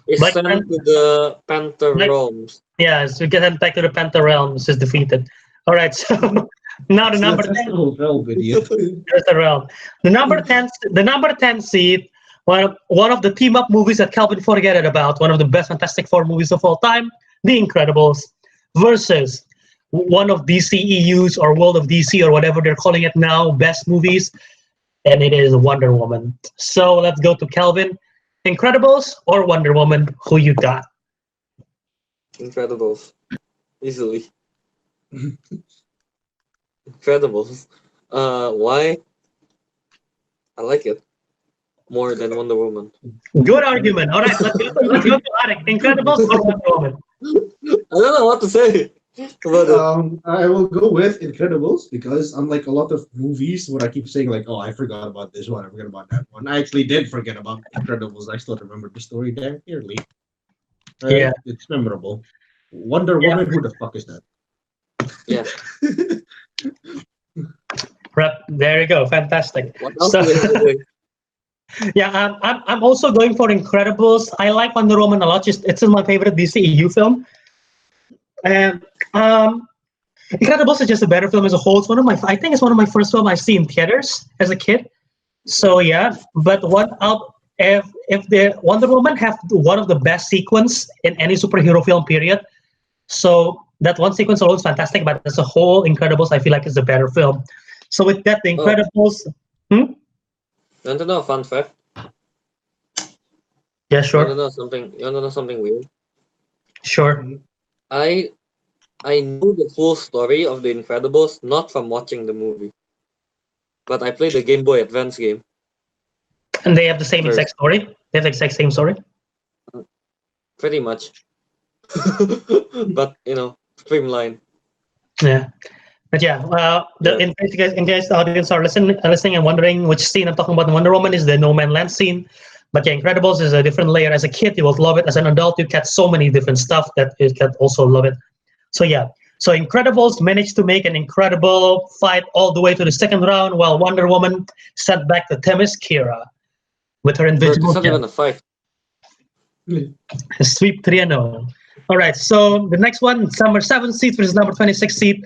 It's Black sent Panther. to the Panther realms. Yeah, so we get them back to the Panther realm. This is defeated. All right, so now the number 10. That's the whole realm video. There's the realm. The number 10 seed, one of the team up movies that Calvin forgetted about, one of the best Fantastic Four movies of all time, The Incredibles, versus one of DCEU's or World of DC or whatever they're calling it now, best movies, and it is Wonder Woman. So let's go to Kelvin. Incredibles or Wonder Woman? Who you got? Incredibles. Easily. Incredibles. Why? I like it more than Wonder Woman. Good argument. All right, let's go to Ariq. Incredibles or Wonder Woman? I don't know what to say about it. I will go with Incredibles because unlike a lot of movies where I keep saying like, oh, I forgot about this one, I forgot about that one. I actually did forget about Incredibles. I still remember the story damn clearly. Right? Yeah. It's memorable. Wonder Yeah. Woman, who the fuck is that? Yeah. There you go. Fantastic. What else So, do we have to say? yeah, I'm also going for Incredibles. I like Wonder Woman a lot. It's my favorite DCEU film. And Incredibles is just a better film as a whole. I think it's one of my first film I see in theaters as a kid. So yeah, but if the Wonder Woman have one of the best sequence in any superhero film period. So that one sequence alone is fantastic, but as a whole, Incredibles I feel like is a better film. So with that, the Incredibles. You want to know a fun fact? Yeah, You want to sure, know something? You want to know something weird? sure. I knew the full story of the Incredibles not from watching the movie, but I played the Game Boy Advance game And they have the same first, exact story. They have the exact same story. pretty much. But streamlined. Yeah. But yeah, Yeah. in case the audience are listening and wondering which scene I'm talking about in Wonder Woman is the No Man Land scene. But yeah, Incredibles is a different layer. As a kid, you will love it. As an adult, you get so many different stuff that you can also love it. So yeah, so Incredibles managed to make an incredible fight all the way to the second round, while Wonder Woman sent back the Themyscira with her Bro, it's invisible not jet. even a fight. Sweep 3-0. All right, so the next one, number 7 seed versus number 26 seed.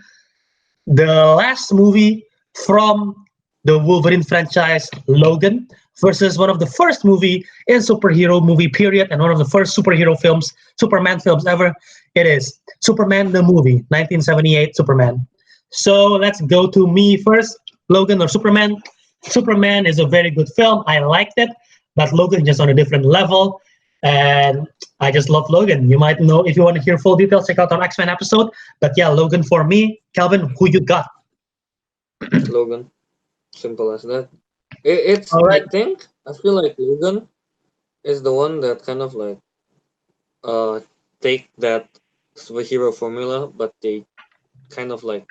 The last movie from the Wolverine franchise, Logan, versus one of the first movie in superhero movie period and one of the first superhero films, Superman films ever. It is Superman the movie, 1978 Superman. So let's go to me first, Logan or Superman. Superman is a very good film. I liked it, but Logan is just on a different level. And I just love Logan. You might know, if you want to hear full details, check out our X-Men episode. But yeah, Logan for me. Kelvin, who you got? Logan. Simple as that. It's All right. I feel like Logan is the one that kind of like take that superhero formula, but they kind of like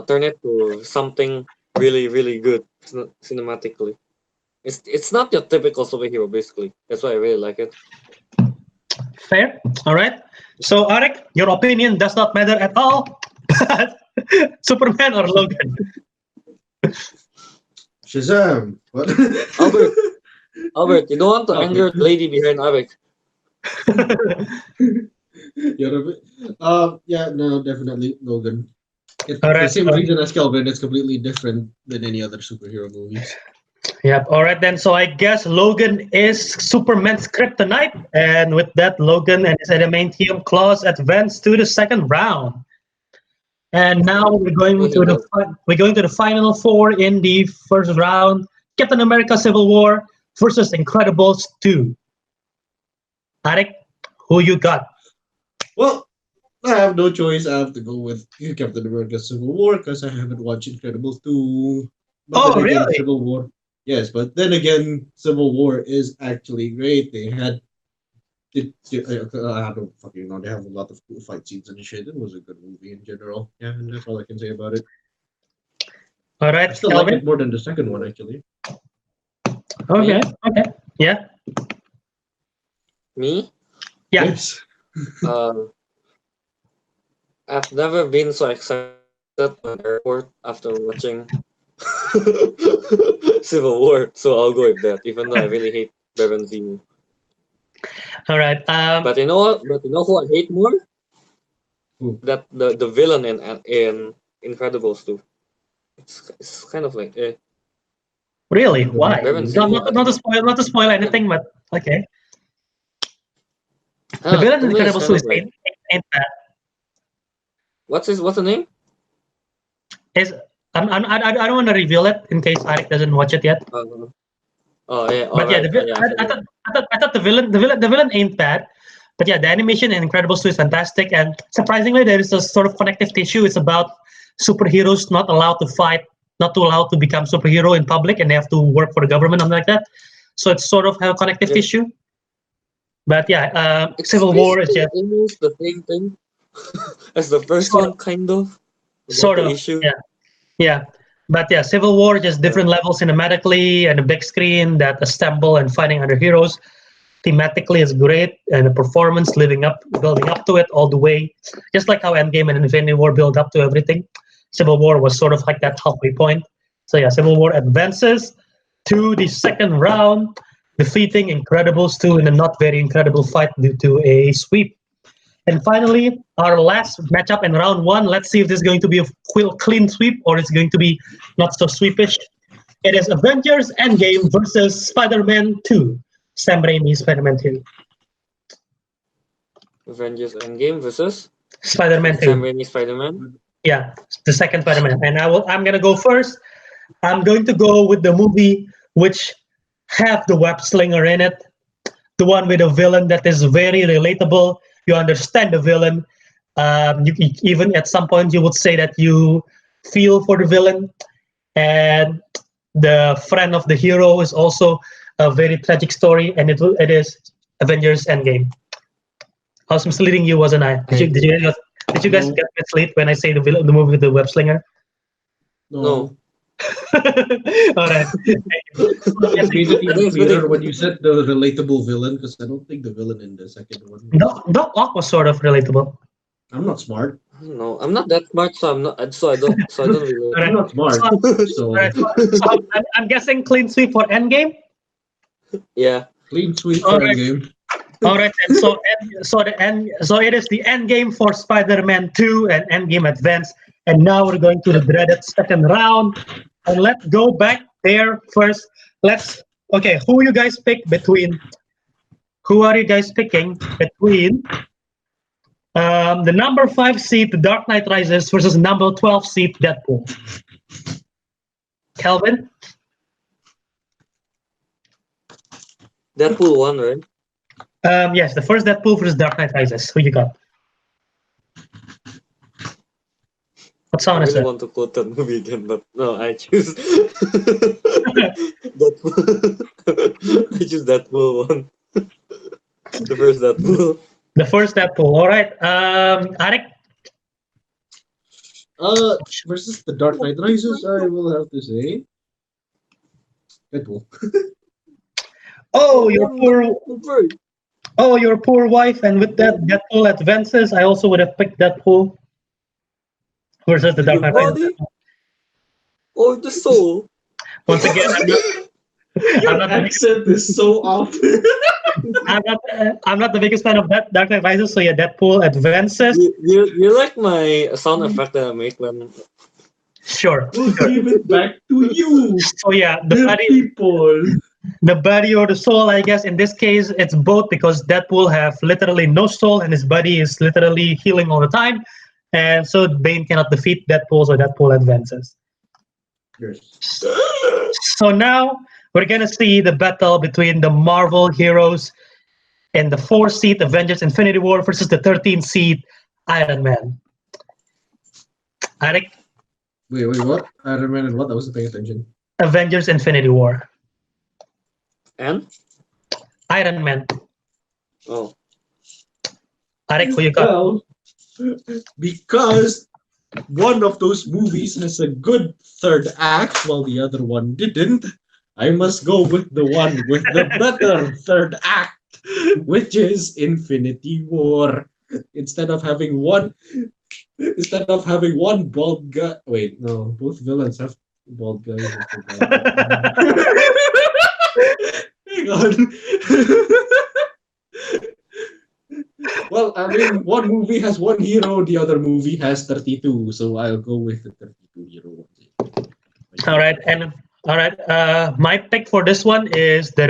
turn it to something really really good cinematically. It's not your typical superhero basically. That's why I really like it. Fair. All right. So, Ariq, your opinion does not matter at all. Superman or Logan? Shazam! What? Albert, you don't want to anger the lady behind Ariq. Yeah, no, definitely Logan. It's All the right. same reason as Kelvin. It's completely different than any other superhero movies. Yep. All right then. So I guess Logan is Superman's kryptonite, and with that, Logan and his adamantium claws advance to the second round. And now we're going to the final four in the first round: Captain America: Civil War versus Incredibles 2. Ariq, who you got? Well, I have no choice. I have to go with Captain America: Civil War because I haven't watched Incredibles 2. But Oh, then again, really? Civil War. Yes, but then again, Civil War is actually great. They had. I don't fucking know. They have a lot of cool fight scenes and shit. It was a good movie in general. Yeah, and that's all I can say about it. All I right, still like Kelvin. it more than the second one, actually. Okay. Okay. Yeah. Me? Yeah. Yes. I've never been so excited at an airport after watching Civil War, so I'll go with that, even though I really hate Baron Zemo. All right. But you know what? But you know who I hate more? Who? That the villain in Incredibles 2. It's kind of like Really? Why? Baron Not, Zemo. not to spoil anything, but okay. The villain To in me, it's Incredibles kind 2 of like ain't bad. what's the name? Is I don't want to reveal it in case Ariq doesn't watch it yet. Oh yeah, But yeah, alright. Yeah, I thought the villain ain't bad. But yeah, the animation in Incredibles 2 is fantastic, and surprisingly, there is a sort of connective tissue. It's about superheroes not allowed to fight, not too allowed to become superhero in public, and they have to work for the government, something like that. So it's sort of a connective Yeah. tissue. But yeah, It's Civil War is just almost the same thing as the first Sort one, kind of. About sort the of, issue. yeah. But yeah, Civil War just different levels cinematically and a big screen that assemble and fighting other heroes. Thematically is great, and the performance building up to it all the way. Just like how Endgame and Infinity War build up to everything, Civil War was sort of like that halfway point. So yeah, Civil War advances to the second round, defeating Incredibles 2 in a not very incredible fight due to a sweep. And finally, our last matchup in round one. Let's see if this is going to be a clean sweep or it's going to be not so sweepish. It is Avengers Endgame versus Spider-Man 2. Sam Raimi's Spider-Man 2. Avengers Endgame versus Spider-Man 2. Sam Raimi Spider-Man. Yeah, the second Spider-Man. And I'm gonna go first. I'm going to go with the movie which have the web slinger in it. The one with a villain that is very relatable. You understand the villain. Even at some point you would say that you feel for the villain, and the friend of the hero is also a very tragic story, and it is Avengers Endgame. I was misleading you, wasn't I? Did you guys No. get misled when I say the movie with the web slinger? No. All right. It made it even It's clearer really- when you said the relatable villain, because I don't think the villain in the second one. Doc Ock was sort of relatable. I'm not smart. No, I'm not that smart, so I'm not. So I don't. So I don't really. Alright. I'm not smart. So All right. So I'm guessing clean sweep for Endgame. Yeah. clean sweep for Alright. Endgame. All right, and so it is the end game for Spider-Man 2 and Endgame Advance, and now we're going to the dreaded second round. And let's go back there first. Who you guys pick between? Who are you guys picking between? The number 5 seed, The Dark Knight Rises, versus number 12 seed, Deadpool. Kelvin, Deadpool 1, right? yes, the first Deadpool versus Dark Knight Rises. Who you got? What I sound is really that? want to quote that movie again, but no, I choose Deadpool. I choose Deadpool 1. The first Deadpool. The first Deadpool. All right. Ariq, Versus the Dark Knight Rises, I will have to say Deadpool. oh, your poor wife, and with that Deadpool advances, I also would have picked Deadpool versus the Dark The Knight Rises. body or the soul? Once again, Your accent is so off. I'm not the biggest fan of that Dark Knight Rises, so yeah, Deadpool advances. You like my sound effect that I make when Sure. We'll give it back to you, So yeah, the the body, people. the body or the soul, I guess. In this case, it's both because Deadpool have literally no soul, and his body is literally healing all the time, and so Bane cannot defeat Deadpool, so Deadpool advances. Yes. So now we're gonna see the battle between the Marvel heroes and the 4 seed Avengers Infinity War versus the 13 seed Iron Man. Ariq, Wait, what? Iron Man and what? I wasn't paying attention. Avengers Infinity War. and Iron Man. oh Ariq, who you got? Well, because one of those movies has a good third act while the other one didn't, I must go with the one with the better third act, which is Infinity War. Instead of having one bald guy. Wait, no, both villains have bald guys. Hang on. Well, I mean, one movie has one hero, the other movie has 32, so I'll go with the 32 hero one. All right, my pick for this one is The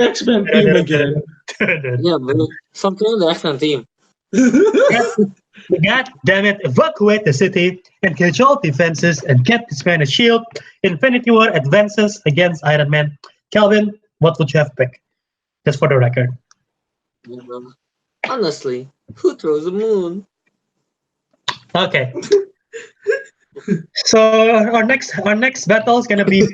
X-Men theme again. yeah, but something on the X-Men team. God damn it, evacuate the city, engage all defenses, and get this man a shield. Infinity War advances against Iron Man. Kelvin, what would you have picked? Just for the record. Honestly, who throws a moon? Okay. So our next battle is gonna be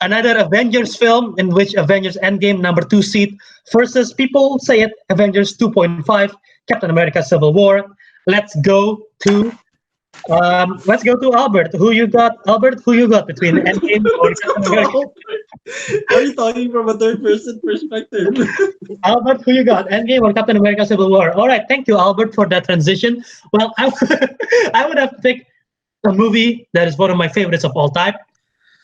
another Avengers film in which Avengers Endgame #2 seed versus people say it Avengers 2.5 Captain America Civil War. Let's go to Albert. Who you got, Albert? Who you got between Endgame or Captain America? Are you talking from a third person perspective? Albert, who you got? Endgame or Captain America Civil War? All right, thank you, Albert, for that transition. Well, I would have picked a movie that is one of my favorites of all time,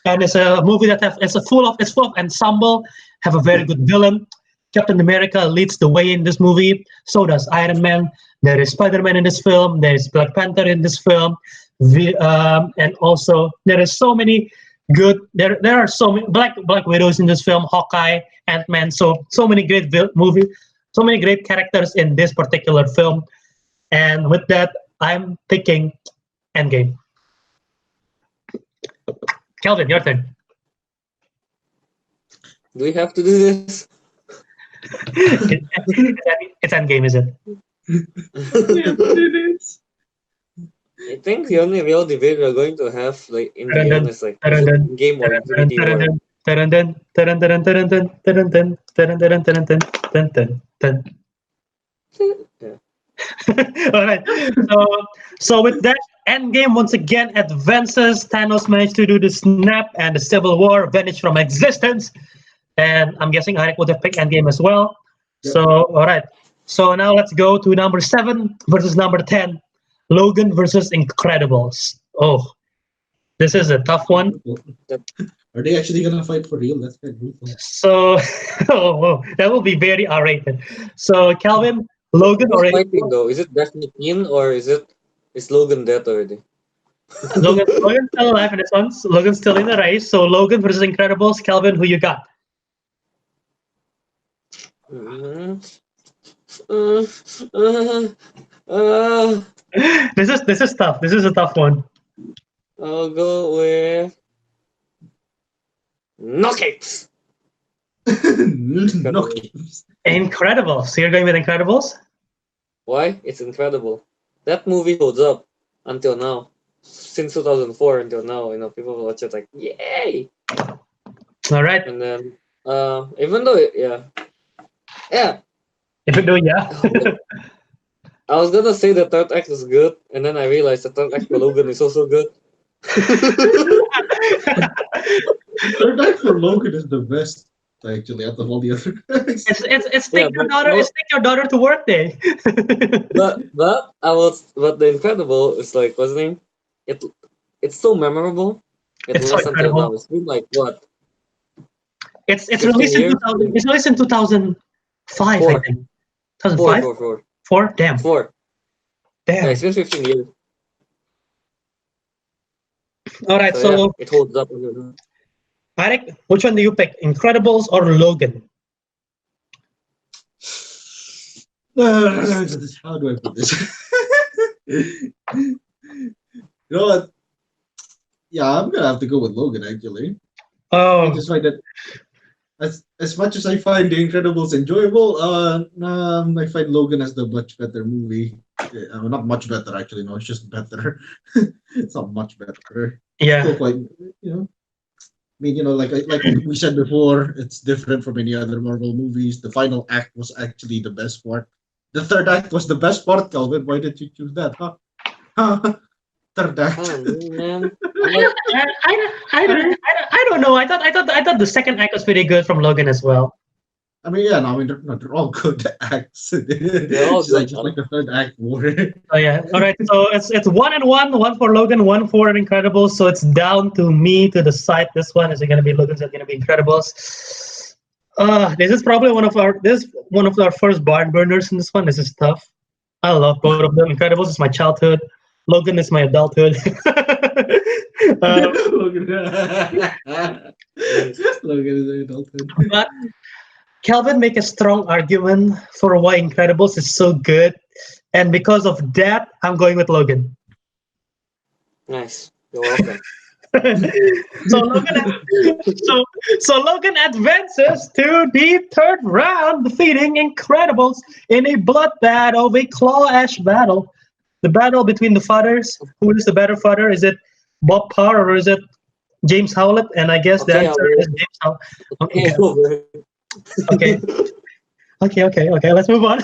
and it's a movie that it's full of ensemble, have a very good villain. Captain America leads the way in this movie. So does Iron Man. There is Spider-Man in this film. There is Black Panther in this film, and also there is so many good. There are so many Black Widows in this film. Hawkeye, Ant-Man. So many great movie, so many great characters in this particular film. And with that, I'm picking Endgame. Kelvin, your turn. Do we have to do this? It's Endgame, is it? I think the only real debate we're going to have, like in the end, is like is it game or Infinity War. Yeah. All right. So with that, Endgame once again advances. Thanos managed to do the snap, and the Civil War vanished from existence. And I'm guessing Ariq would have picked Endgame as well. Yep. So all right. So now let's go to number 7 versus number 10. Logan versus Incredibles. Oh, this is a tough one. Are they actually gonna fight for real? That's kind of brutal. So, oh, whoa, that will be very R-rated. So, Kelvin, Logan or Who's fighting though? Is it Daphne Keane or is Logan dead already? Logan's still alive in this one. So Logan's still in the race. So, Logan versus Incredibles. Kelvin, who you got? This is tough. This is a tough one. I'll go with Knockouts. No games. Incredibles. So you're going with Incredibles? Why? It's incredible. That movie holds up until now. Since 2004 until now, people watch it like, yay! All right. And then, even though, yeah. Even though, yeah. I was gonna say the third act is good, and then I realized the third act for Logan is also good. Third act for Logan is the best, actually, out of all the other acts. It's take your daughter to work day. but the Incredible is like, what's the name? It's so memorable. It's so incredible. It's been like what? It's released in 2000. It's released in 2005, I think. 2005. 4? Damn. 4. Damn. Yeah, it's been 15 years. All right, so yeah, it holds up. Ariq, which one do you pick, Incredibles or Logan? How do I put this? You know what? Yeah, I'm gonna have to go with Logan, actually. I Oh, just find that as much as I find The Incredibles enjoyable, I find Logan as the much better movie. Not much better, actually. No, it's just better. It's not much better. yeah. Still quite, I mean, like we said before, it's different from any other Marvel movies. The final act was actually the best part. The third act was the best part, Calvin. Why did you choose that, huh? Third act. Oh, man. I don't know. I thought the second act was pretty good from Logan as well. I mean, yeah, no, I mean, they're all good acts. They're all It's like, good. just like the third act more. Oh yeah. All right. So it's 1-1, one for Logan, 1 for Incredibles. So it's down to me to decide this one. Is it gonna be Logan's? Is it gonna be Incredibles? This is probably one of our first barn burners in this one. This is tough. I love both of them. Incredibles is my childhood. Logan is my adulthood. Logan is adulthood. But Kelvin make a strong argument for why Incredibles is so good. And because of that, I'm going with Logan. Nice. You're welcome. so Logan, so Logan advances to the third round, defeating Incredibles in a bloodbath of a claw-ash battle. The battle between the fathers. Who is the better father? Is it Bob Parr or is it James Howlett? And I guess the Okay, answer is James Howlett. Okay, Okay. Okay. Let's move on.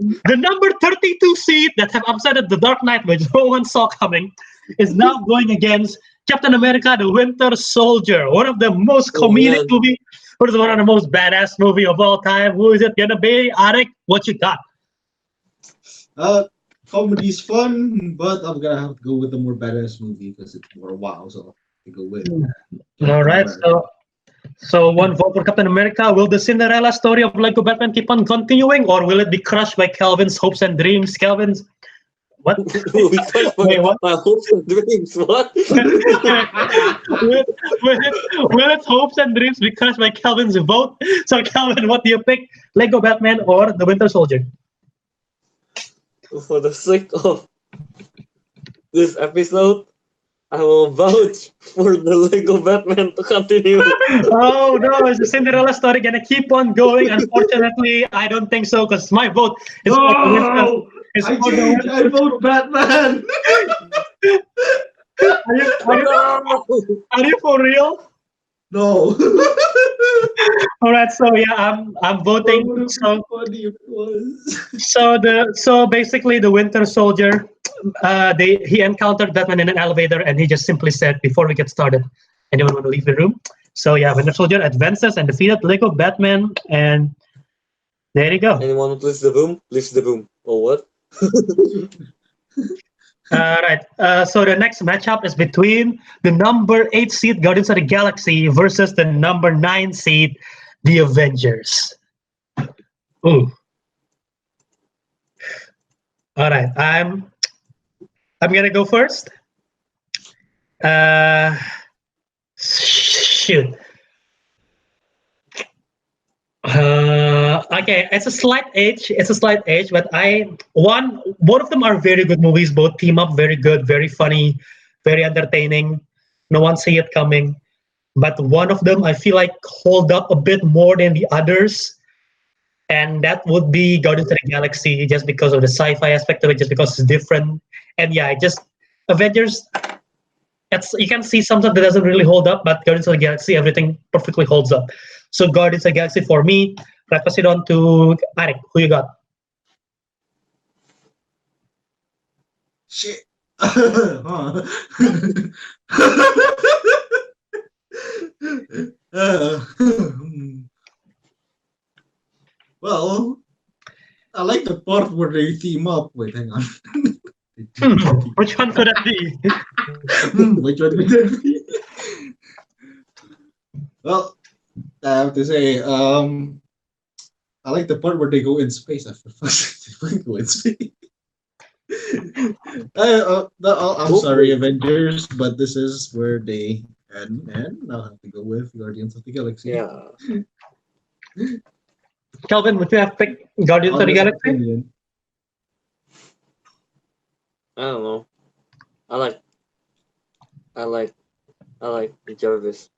The number 32 seed that have upset the Dark Knight, which no one saw coming, is now going against Captain America: The Winter Soldier, one of the most comedic movie, one of the most badass movie of all time. Who is it gonna be? Ariq, what you got? Comedy's fun, but I'm gonna have to go with the more badass movie because it's more wow. So I go with All right, America. so one vote for Captain America. Will the Cinderella story of Lego Batman keep on continuing, or will it be crushed by Kelvin's hopes and dreams? Kelvin's what? Wait, what? My hopes and dreams. What? will its hopes and dreams be crushed by Kelvin's vote? So, Kelvin, what do you pick? Lego Batman or the Winter Soldier? For the sake of this episode, I will vouch for the Lego Batman to continue. Oh no, is the Cinderella story gonna keep on going? Unfortunately, I don't think so because my vote is for the Winter. I vote Batman. Are you for real? No. All right, so yeah, I'm voting. What would it So be funny if it was? so basically the Winter Soldier, he encountered Batman in an elevator and he just simply said, before we get started, anyone want to leave the room? So yeah, Winter Soldier advances and defeated Lego Batman, and there you go. Anyone who leaves the room, leaves the room. Or what? Right. So the next matchup is between the number 8 seed Guardians of the Galaxy versus the number 9 seed The Avengers. Ooh. All right. I'm gonna go first. Shoot. Okay, it's a slight edge. But both of them are very good movies. Both team up very good, very funny, very entertaining. No one see it coming. But one of them I feel like hold up a bit more than the others, and that would be Guardians of the Galaxy, just because of the sci-fi aspect of it, just because it's different. And yeah, just Avengers. You can see something that doesn't really hold up, but Guardians of the Galaxy, everything perfectly holds up. So Guardians of the Galaxy for me. Let's pass it on to Ariq. Who you got? Shit. Well, I like the part where they team up. Wait, hang on. Which one could that be? Which one could that be? Well, I have to say, I like the part where they go in space. After they go in space. I'm sorry, Avengers, but this is where they and I'll have to go with Guardians of the Galaxy. Yeah. Kelvin, would you have picked Guardians of the Galaxy? Opinion. I don't know. I like Jarvis.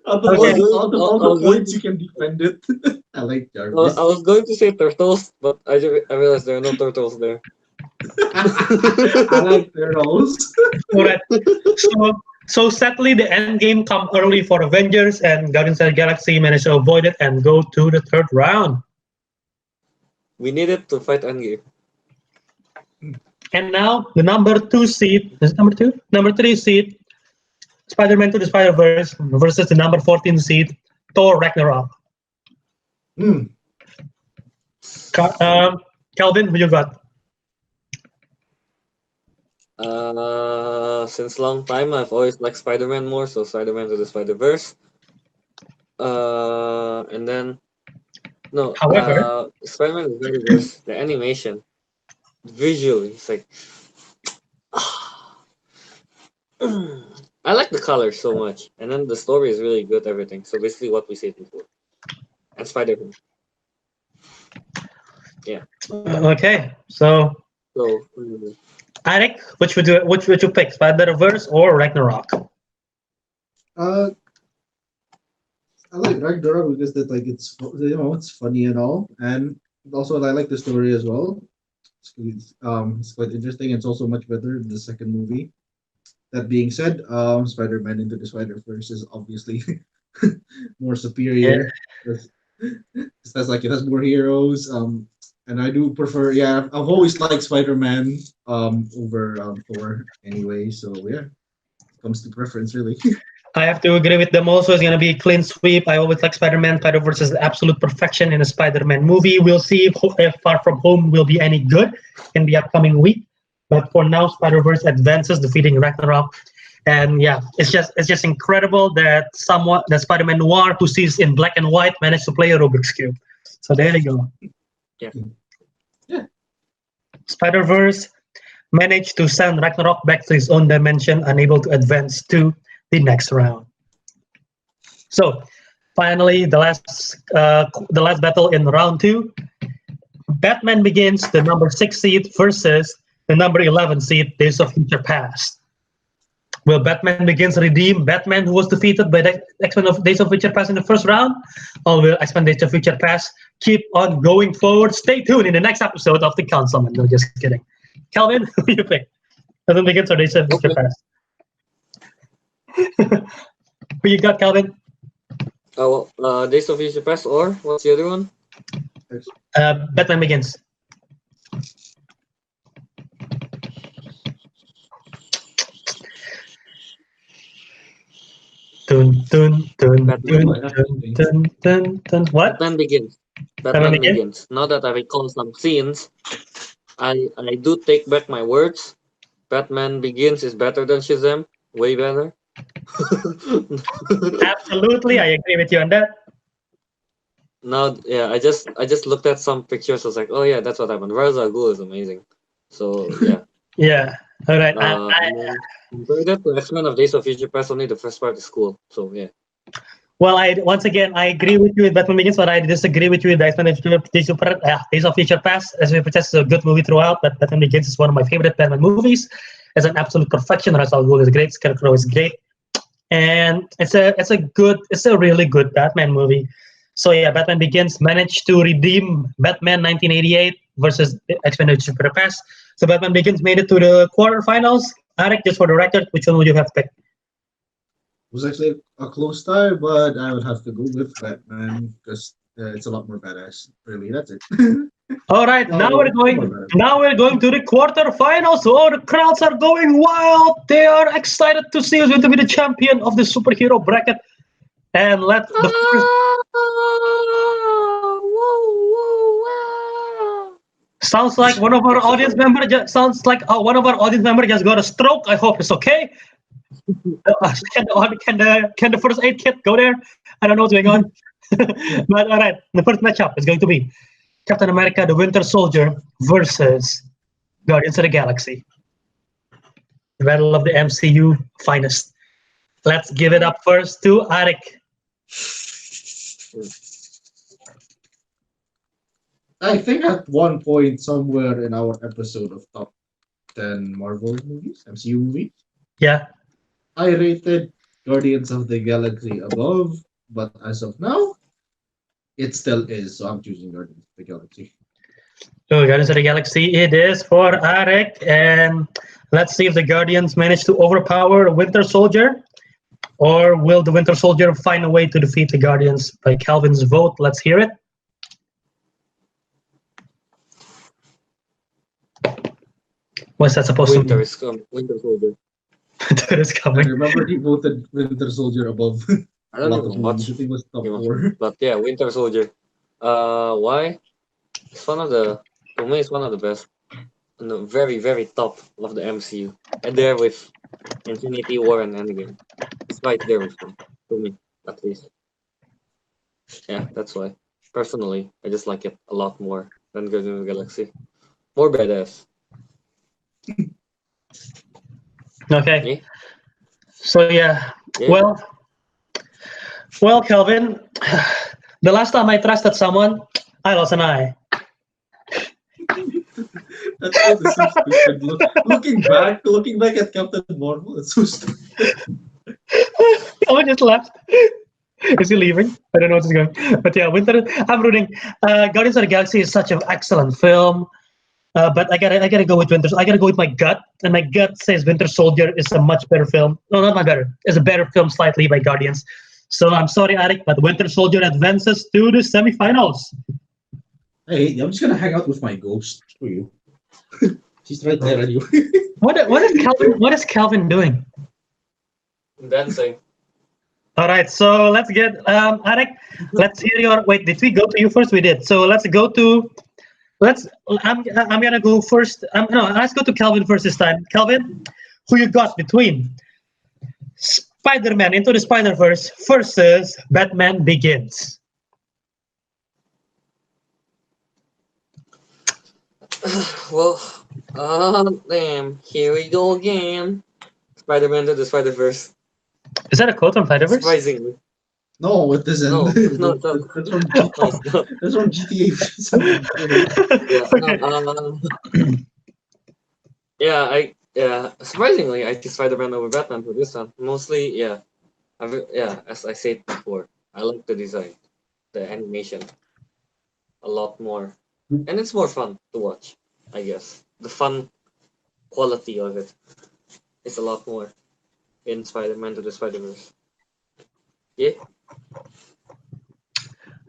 Out of all the points you can defend it, I like Jarvis. I was going to say turtles, but I realized there are no turtles there. I like turtles. Alright. So sadly, the end game come early for Avengers, and Guardians of the Galaxy managed to avoid it and go to the third round. We needed to fight Endgame. And now the number 2 seed, is it number 2? Number 3 seed, Spider-Man to the Spider-Verse versus the number 14 seed, Thor Ragnarok. Kelvin, who you got? Since long time, I've always liked Spider-Man more, so Spider-Man to the Spider-Verse. And then, no, However, Spider-Man to the Spider-Verse, the animation, visually, it's like, I like the color so much, and then the story is really good. Everything. So basically, what we said before, and Spider-Man. Yeah. Okay, so So Ariq, which would you pick, Spider-Verse or Ragnarok? Uh, I like Ragnarok because that like it's funny and all, and also I like the story as well. It's quite interesting. It's also much better than the second movie. That being said, Spider-Man Into the Spider-Verse is obviously more Yeah, superior. Because that's like it has more heroes. And I do prefer. Yeah, I've always liked Spider-Man over Thor anyway. So yeah, it comes to preference really. I have to agree with them also. It's going to be a clean sweep. I always like Spider-Man. Spider-Verse is absolute perfection in a Spider-Man movie. We'll see if Far From Home will be any good in the upcoming week. But for now, Spider-Verse advances, defeating Ragnarok. And yeah, it's just incredible that Spider-Man Noir, who sees in black and white, managed to play a Rubik's Cube. So there you go. yeah. Yeah. Spider-Verse managed to send Ragnarok back to his own dimension, unable to advance to the next round. So, finally, the last battle in round 2, Batman Begins, the number 6 seed versus the number 11 seed, Days of Future Past. Will Batman Begins redeem Batman, who was defeated by the X-Men of Days of Future Past in the first round? Or will X-Men Days of Future Past keep on going forward? Stay tuned in the next episode of The Councilmen. No, just kidding. Kelvin, who you pick? Batman Begins or Days of Future Okay. Past? Who you got, Kelvin? Oh, Days of Future Past, or what's the other one? Batman Begins. Dun dun dun Batman. dun. What? Batman Begins. Batman Batman Begins? Begins. Now that I recall some scenes, I do take back my words. Batman Begins is better than Shazam. Way better. Absolutely, I agree with you on that. Now, yeah, I just looked at some pictures. I was like, oh yeah, that's what happened. Ra's al Ghul is amazing. So yeah. Yeah. All right. And then compare that to X-Men of Days of Future Past. Only the first part is cool. So yeah. Well, once again I agree with you with Batman Begins, but I disagree with you with Days of Future Past. As we protest, is a good movie throughout, but Batman Begins is one of my favorite Batman movies. It's an absolute perfection. Ra's al Ghul is great. Scarecrow is great, and it's a really good Batman movie. So yeah, Batman Begins managed to redeem Batman 1988 versus X-Men of Future Past. So Batman Begins made it to the quarterfinals. Ariq, just for the record, which one would you have picked? It was actually a close tie, but I would have to go with Batman because it's a lot more badass. Really, that's it. All right, now More we're going. badass. Now we're going to the quarterfinals. Oh, the crowds are going wild. They are excited to see who's going to be the champion of the superhero bracket. And let the first. Sounds like one of our audience member. Sounds like one of our audience member just got a stroke. I hope it's okay. Can the first aid kit go there? I don't know what's going on. But all right, the first matchup is going to be Captain America: The Winter Soldier versus Guardians of the Galaxy. The battle of the MCU finest. Let's give it up first to Ariq. I think at one point somewhere in our episode of top 10 Marvel movies, MCU movies, Yeah. I rated Guardians of the Galaxy above, but as of now, it still is. So I'm choosing Guardians of the Galaxy. So Guardians of the Galaxy it is for Ariq. And let's see if the Guardians manage to overpower Winter Soldier. Or will the Winter Soldier find a way to defeat the Guardians by Kelvin's vote? Let's hear it. What's that supposed Winter to is coming. Winter Soldier. Winter is I coming. remember he voted Winter Soldier above I a don't lot know of much. movies. I think it was top Game of 4. But yeah, Winter Soldier. Why? It's one of the for me. It's one of the best, and the very very top of the MCU, and there with Infinity War and Endgame. It's right there with them, to me at least. Yeah, that's why. Personally, I just like it a lot more than Guardians of the Galaxy. More badass. Okay. Yeah. So yeah, Yeah. well, Kelvin, the last time I trusted someone, I lost an eye. That quote is so stupid. Looking back at Captain Marvel, it's so stupid. Kelvin just left. Is he leaving? I don't know what's going. But yeah, Winter. I'm rooting. Guardians of the Galaxy is such an excellent film. But I gotta go with Winter. I gotta go with my gut, and my gut says Winter Soldier is a much better film. No, not my better. It's a better film slightly by Guardians. So I'm sorry, Ariq, but Winter Soldier advances to the semifinals. Hey, I'm just gonna hang out with my ghost for you. She's right there anyway. What is Calvin doing? Dancing. All right, so let's get Ariq. Let's hear your. Wait, did we go to you first? We did. So let's go to. I'm gonna go first. No, let's go to Kelvin first this time. Kelvin, who you got between Spider-Man Into the Spider-Verse versus Batman Begins? Well, damn. Here we go again. Spider-Man to the Spider-Verse. Is that a quote from Spider-Verse? Surprisingly. No, it isn't. No, no, it's not. That's from No, it's not. That's from GTA 7. Yeah, surprisingly, I choose Spider-Man over Batman for this one. Mostly, yeah. As I said before, I like the design, the animation, a lot more. And it's more fun to watch, I guess. The fun quality of it is a lot more in Spider-Man to the Spider-Verse. Yeah.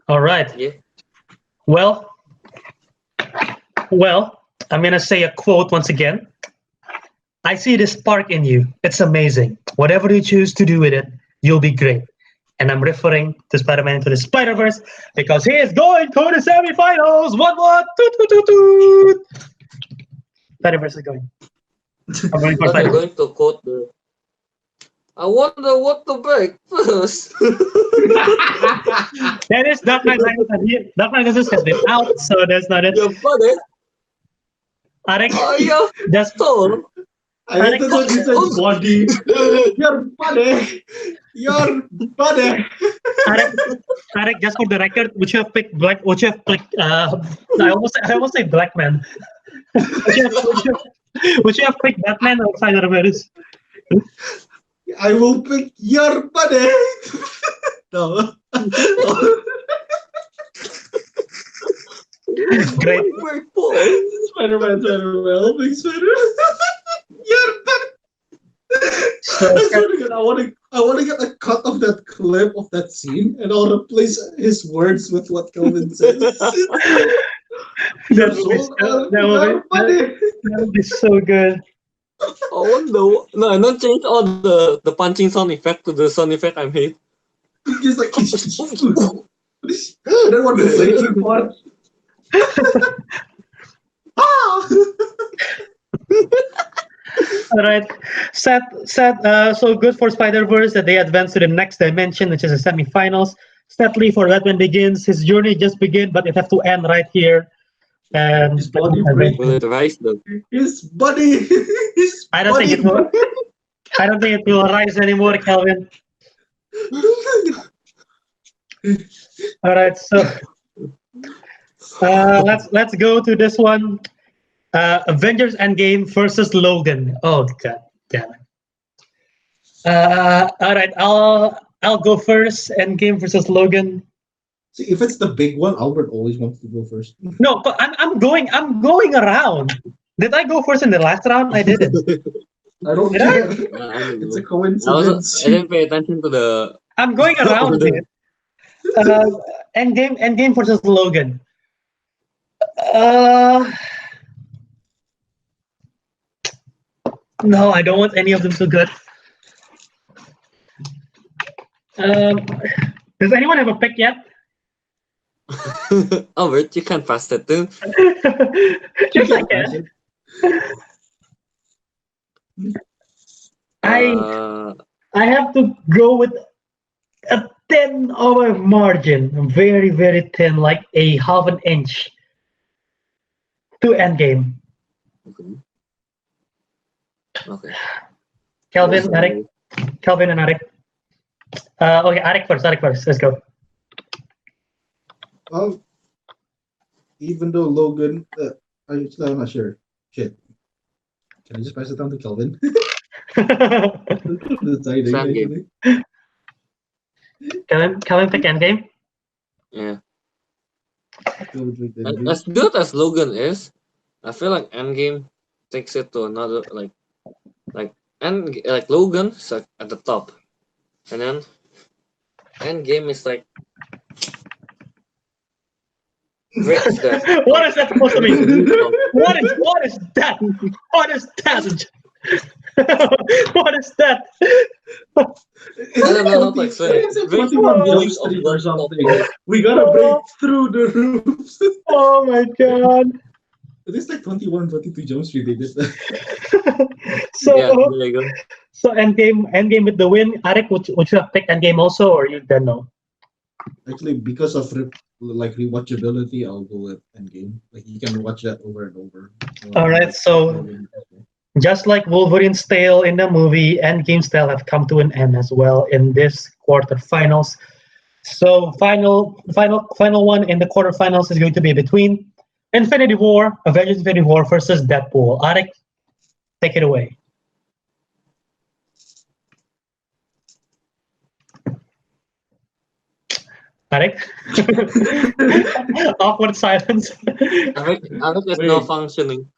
All right. Yeah. Well, I'm gonna say a quote once again. I see the spark in you. It's amazing. Whatever you choose to do with it, you'll be great. And I'm referring to Spider-Man Into the Spider-Verse because he is going to the semifinals. What? Toot. Spider-Verse is going. I'm going for But you're Spider-Verse. going to quote the. I wonder what to break first. That is Dark Knight Rises has been out, so that's not it. Your buddy. Ariq, Oh, yeah. that's So. I think that's what he said, body. Your body. Your body. Ariq, just for the record, would you have picked black? Would you have picked? I almost say black man. would you have picked Batman or Spider-Verse? I will pick your body. No. Great. Spider-Man. I'll pick Spider-Man. Your body. So, I swear to God, I want to get a cut of that clip of that scene, and I'll replace his words with what Kelvin says. that would be so good. Oh no! No, I don't change all the punching sound effect to the sound effect I made. He's like, and then what the breaking part. All right, sad. So good for Spider-Verse that they advance to the next dimension, which is the semifinals. Sadly for Batman Begins, his journey just began, but it have to end right here. And His body break. Will it rise though? His body. I don't think it will. I don't think it will rise anymore, Kelvin. All right, so let's go to this one. Avengers Endgame versus Logan. Oh god damn it. All right, I'll go first. Endgame versus Logan. See, if it's the big one, Albert always wants to go first. No, but I'm going around. Did I go first in the last round? I didn't. I don't Did I? care. I It's a I coincidence. didn't pay attention to the. I'm going around it. Endgame versus Logan. No, I don't want any of them so good. Does anyone have a pick yet? Albert, you can pass that too. Yes, I can. I have to go with a 10 over margin, very very thin, like a half an inch to Endgame. Okay. Kelvin, Ariq, Kelvin and Ariq. Okay, Ariq first. Ariq first. Let's go. Um, even though Logan, I'm still not sure. Shit. Can I just pass it down to Kelvin? Deciding Fan game. actually. Kelvin pick Endgame. Yeah. Go with the And ending. as good as Logan is, I feel like Endgame takes it to another like Logan is at the top, and then Endgame is like breaks that. What is that supposed to mean? What is that? What is that? What is that? Is I it don't know how to 20, explain it. is it Breaks 21 the Jump feeling of Street or love something? We gotta break through the roofs. Oh my god. It is like 21, 22 Jump Street. They did that. So Yeah, there you go. so Endgame with the win. Ariq, would you have picked Endgame also, or you don't know? Actually, because of like rewatchability, I'll go with Endgame. Like you can watch that over and over. All right. So just like Wolverine's tale in the movie, Endgame's tale have come to an end as well in this quarterfinals. So final one in the quarterfinals is going to be between Infinity War, Avengers Infinity War versus Deadpool. Ariq, take it away. Ariq? Awkward silence. Ariq is Wait. now functioning.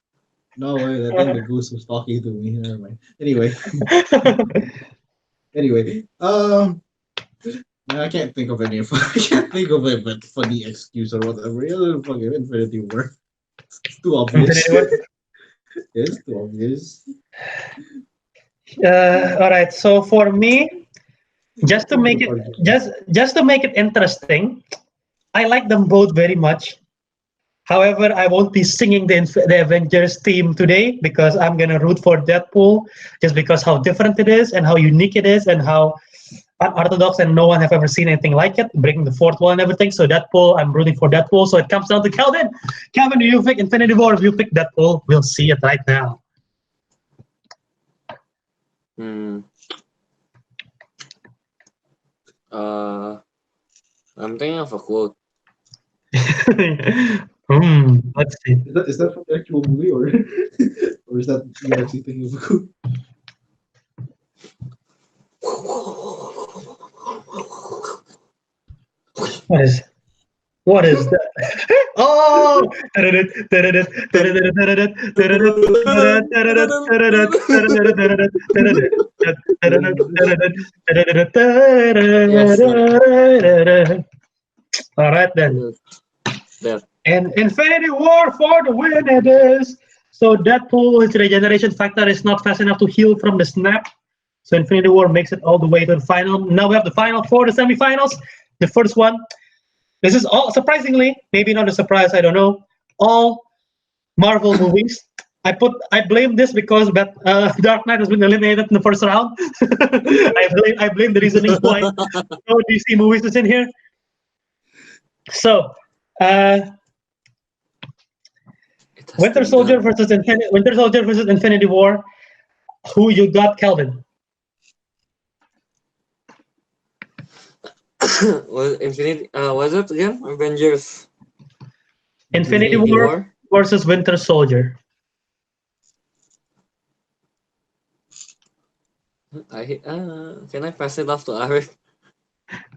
No way, I think the goose was talking to me. Never mind. Anyway, I can't think of any. I can't think of a but funny excuse or whatever. Yeah, fucking Infinity War. It's too obvious. Infinity War. It's too obvious. All right. So for me, just to make it interesting, I like them both very much. However, I won't be singing the Avengers theme today because I'm gonna root for Deadpool just because how different it is and how unique it is and how unorthodox and no one have ever seen anything like it, breaking the fourth wall and everything. So Deadpool, I'm rooting for Deadpool. So it comes down to Kelvin. Kelvin, do you pick Infinity War? If you pick Deadpool, we'll see it right now. I'm thinking of a quote. Let's see. Is that from the actual movie or or is that you actually thinking of a coup? What is that? Oh! All right then. That. And Infinity War for the win it is. So Deadpool, his regeneration factor is not fast enough to heal from the snap. So Infinity War makes it all the way to the final. Now we have the final four, the semifinals. The first one. This is all surprisingly, maybe not a surprise, I don't know. All Marvel movies. I blame this because Dark Knight has been eliminated in the first round. I blame the reasoning why no DC movies is in here. So Winter Soldier versus Infinity War. Who you got, Kelvin? Was Infinity? Was it again? Avengers. Infinity War versus Winter Soldier. Can I pass it off to Ariq?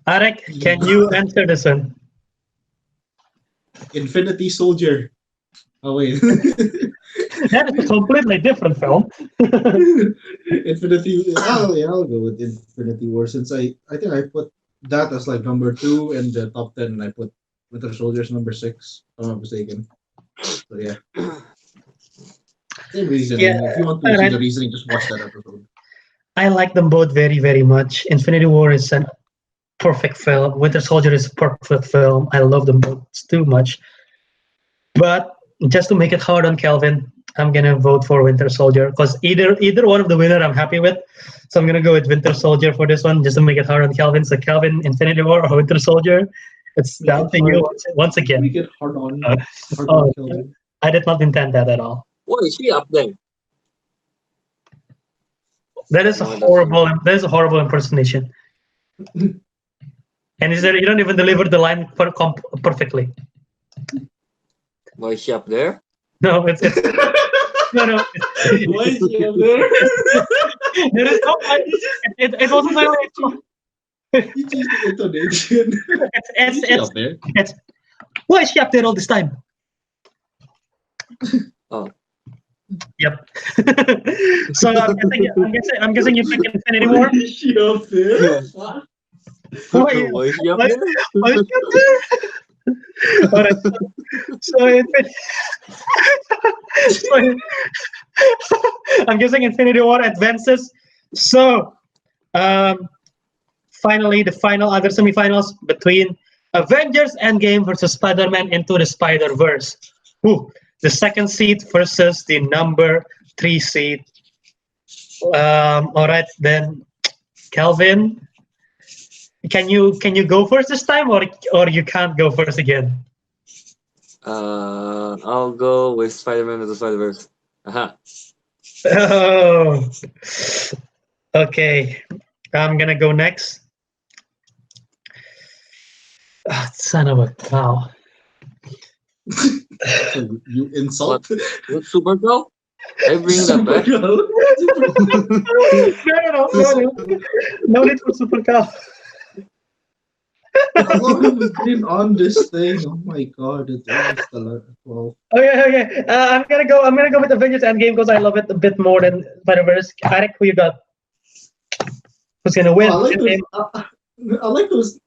Ariq, can you answer this one? Infinity Soldier. Oh wait. That is a completely different film. Infinity. Oh yeah, I'll go with Infinity War since I think I put that as like number 2 in the top 10, and I put Winter Soldiers number 6. If I'm not mistaken. So yeah. Same reasoning. Yeah, If you want to see the reasoning, just watch that episode. I like them both very, very much. Infinity War is a perfect film. Winter Soldier is a perfect film. I love them both too much. But just to make it hard on Kelvin, I'm gonna vote for Winter Soldier because either one of the winner I'm happy with. So I'm gonna go with Winter Soldier for this one, just to make it hard on Kelvin. So Kelvin, Infinity War or Winter Soldier, it's down to you once again. Make it hard on Kelvin. I did not intend that at all. What is he up there? That is a No, it doesn't. horrible. That is a horrible impersonation. And is there, you don't even deliver the line perfectly. Why is she up there? No, it's no. Why is he up there? There is no. It wasn't really. You changed the intonation. Why is he up there? It's why is she up there all this time? Oh. Yep. So I'm guessing you pick Infinity War. Why is she up there? Why Why is she up why- there? why is she up there? Alright, I'm guessing Infinity War advances. So, finally, the final other semifinals between Avengers Endgame versus Spider-Man Into the Spider-Verse. Ooh, the second seed versus the number 3 seed. All right, then, Kelvin, can you go first this time, or you can't go first again? I'll go with Spider-Man Into the Spider-Verse. Aha. Oh, okay. I'm gonna go next. Ah, son of a cow. So you insult? What Supergirl? I bring that back. Supergirl? No. No need for super cow. How long have we been on this thing? Oh my god, it's almost 12. Okay. I'm gonna go with Avengers Endgame because I love it a bit more than Spider-Verse. Ariq, who you got? Who's gonna win? I like those,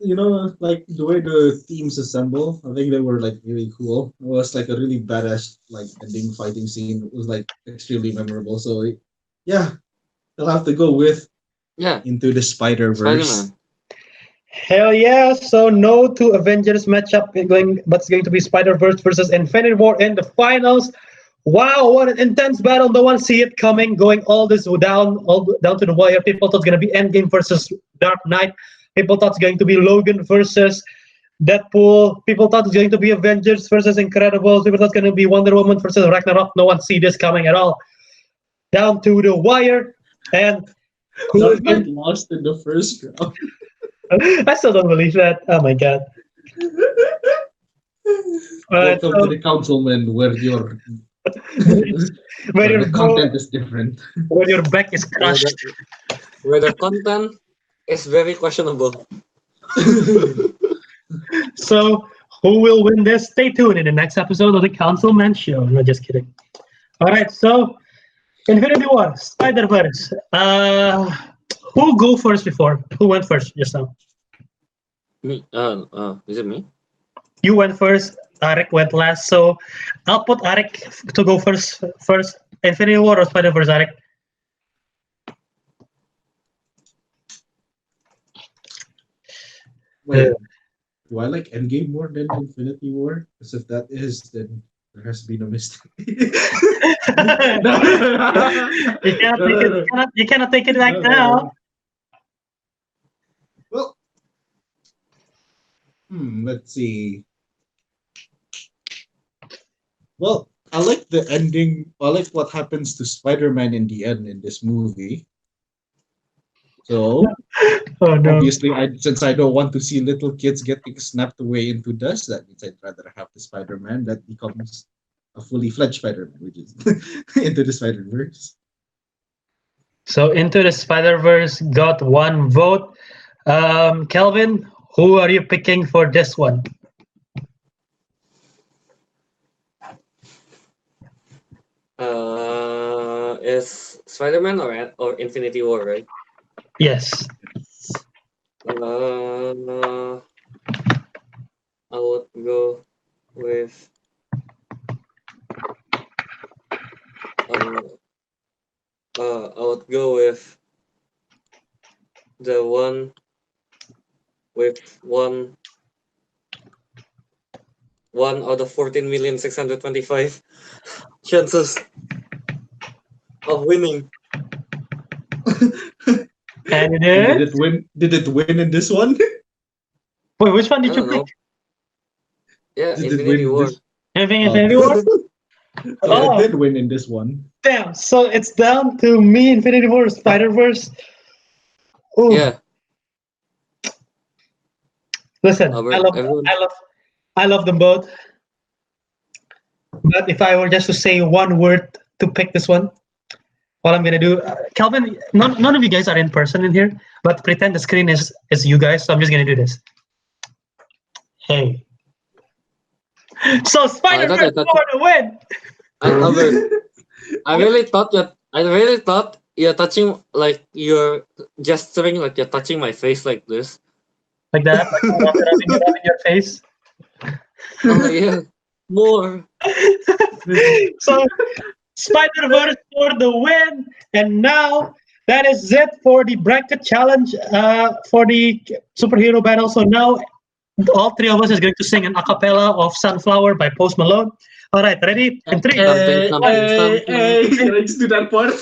like the way the teams assemble. I think they were like really cool. It was like a really badass like ending fighting scene. It was like extremely memorable. So yeah, I'll have to go with Into the Spider-Verse. Spider-Man. Hell yeah! So no to Avengers matchup but it's going to be Spider-Verse versus Infinity War in the finals. Wow, what an intense battle! No one see it coming, going all down to the wire. People thought it's gonna be Endgame versus Dark Knight. People thought it's going to be Logan versus Deadpool. People thought it's going to be Avengers versus Incredibles. People thought it's going to be Wonder Woman versus Ragnarok. No one see this coming at all. Down to the wire, and Dark Knight lost in the first round. I still don't believe that. Oh my god. Welcome to the Councilmen, where your content is different. Where your back is crushed. Where the content is very questionable. So, who will win this? Stay tuned in the next episode of the Councilman Show. No, just kidding. All right, so Infinity War, Spider-Verse. Who go first before? Who went first just now? Me? Is it me? You went first. Ariq went last. So I'll put Ariq to go first. Infinity War or Spider-Verse, Ariq? Wait, do I like Endgame more than Infinity War? Because if that is, then there has been a mistake. You cannot take it back now. Well, let's see. Well, I like the ending. I like what happens to Spider-Man in the end in this movie. So, Oh no. obviously, since I don't want to see little kids getting snapped away into dust, that means I'd rather have the Spider-Man that becomes a fully fledged Spider-Man, which is Into the Spider-Verse. So Into the Spider-Verse got one vote. Kelvin, who are you picking for this one? Is Spider-Man or Infinity War, right? Yes. I would go with the one with one out of 14,625 chances of winning. And it Did is. it win? Did it win in this one? Wait, which one did I you don't know. pick? Yeah, Did it Infinity win War. this? Infinity War? So Oh. it did win in this one. Damn. So it's down to me, Infinity War, Spider-Verse. Ooh. Yeah. Listen, Everyone. I love them both. But if I were just to say one word to pick this one, what I'm gonna do, Kelvin, none of you guys are in person in here, but pretend the screen is you guys. So I'm just gonna do this. Hey. So Spider-Verse for the win. I really thought you're touching, like you're gesturing, like you're touching my face like this. Like that, like rubbing your face. Oh yeah, more. So Spider-Verse for the win, and now that is it for the bracket challenge for the superhero battle. So now all three of us is going to sing an a cappella of Sunflower by Post Malone. All right, ready? In three. Hey, can I just do that part?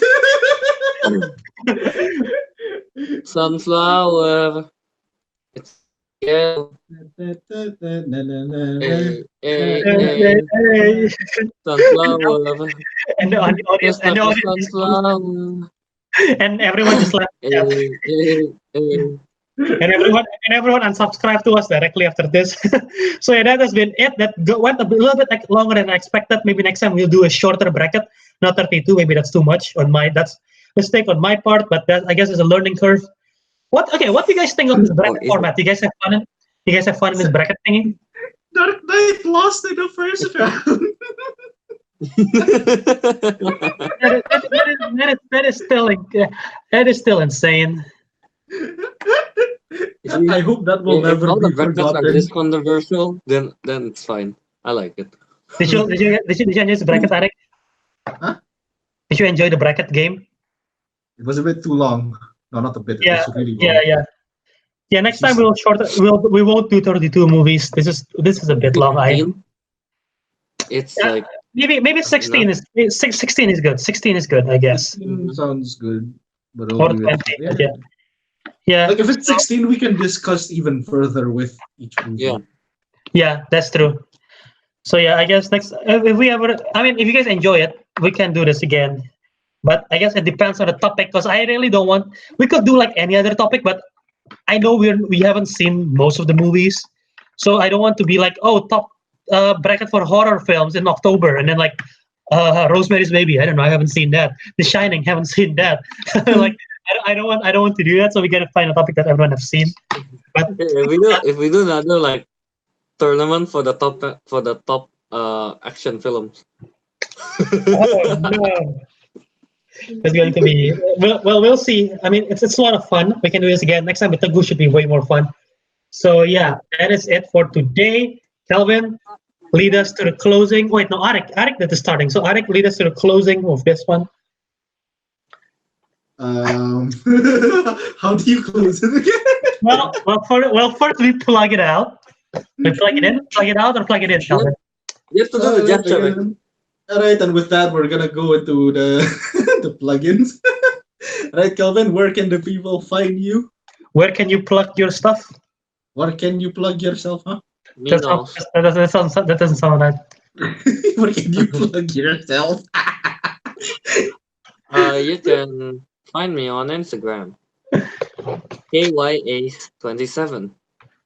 Sunflower. It's yellow. Hey. Sunflower. And the audience, Sunflower. and everyone just laughed. And everyone unsubscribed to us directly after this. So yeah, that has been it. That went a little bit longer than I expected. Maybe next time we'll do a shorter bracket, not 32. Maybe that's too much on my. That's mistake on my part, but that I guess is a learning curve. What do you guys think of this bracket format? You guys have fun in this bracket thingy? Dark Knight lost in the first round. That is still insane. I hope that will If never all the be brackets are forgotten. this controversial, then it's fine. I like it. Did you enjoy the bracket, Ariq? Huh? Did you enjoy the bracket game? It was a bit too long. No, not a bit. Yeah, it was really long. Yeah, next time we won't do 32 movies. This is a bit long. 15? It's like maybe 16 is 16 is good. 16 is good, I guess. 16 sounds good, but Or only 20. with, Yeah. Like if it's 16, we can discuss even further with each movie. Yeah, that's true. So yeah, I guess next if we ever, I mean, if you guys enjoy it, we can do this again. But I guess it depends on the topic because I really don't want. We could do like any other topic, but I know we haven't seen most of the movies, so I don't want to be like, oh, top bracket for horror films in October, and then like Rosemary's Baby. I don't know. I haven't seen that. The Shining. Haven't seen that. Like I don't want to do that. So we gotta find a topic that everyone has seen. But if we do another like tournament for the top action films. Oh no. It's going to be we'll see. I mean, it's a lot of fun. We can do this again next time. But Teguh should be way more fun. So yeah, that is it for today. Kelvin, lead us to the closing. Wait, no, Ariq that is starting. So Ariq, lead us to the closing of this one. How do you close it again? First we plug it out. We plug it in, plug it out, or plug it in, Kelvin. You have to do the gesture. All right, and with that, we're gonna go into the the plugins. All right, Kelvin, where can the people find you? Where can you plug your stuff? Where can you plug yourself, huh? That doesn't sound right. Where can you plug yourself? You can find me on Instagram, KYAce27,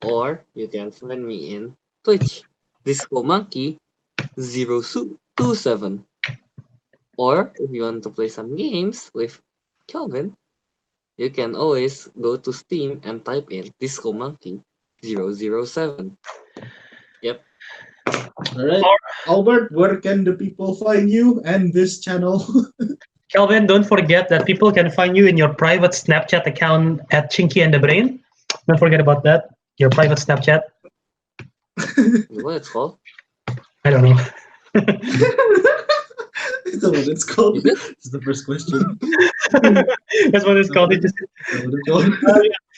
or you can find me in Twitch, Disco Monkey 027. Or if you want to play some games with Kelvin, you can always go to Steam and type in Disco Monkey 007. Yep. All right, Albert, where can the people find you and this channel? Kelvin, don't forget that people can find you in your private Snapchat account at Chinky and the Brain. Don't forget about that. Your private Snapchat. What it's called? I don't know. Is that what it's called? It's the first question. That's what it's called.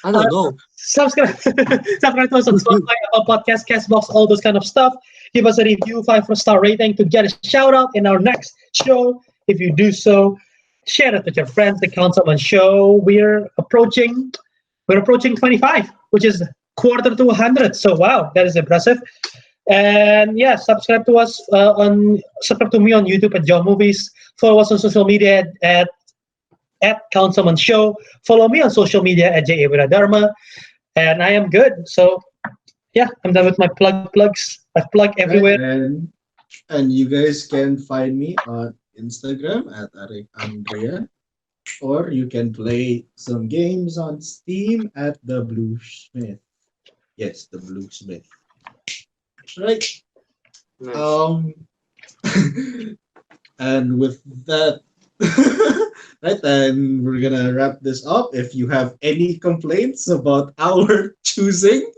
I don't know. Subscribe to us on Spotify, Apple Podcast, Castbox, all those kind of stuff. Give us a review, 5-star rating to get a shout out in our next show. If you do so, share it with your friends. The Councilmen Show. We're approaching 25, which is quarter to 100. So wow, that is impressive. And yeah, subscribe to me on YouTube at Joe Movies. Follow us on social media at Councilman Show. Follow me on social media at JA Wiradharma. And I am good. So yeah, I'm done with my plugs. I've plugged everywhere. And you guys can find me on Instagram at Ariq Andria, or you can play some games on Steam at the Bluesmith. Yes, the Bluesmith. Right. Nice. And with that, right, and we're gonna wrap this up. If you have any complaints about our choosing,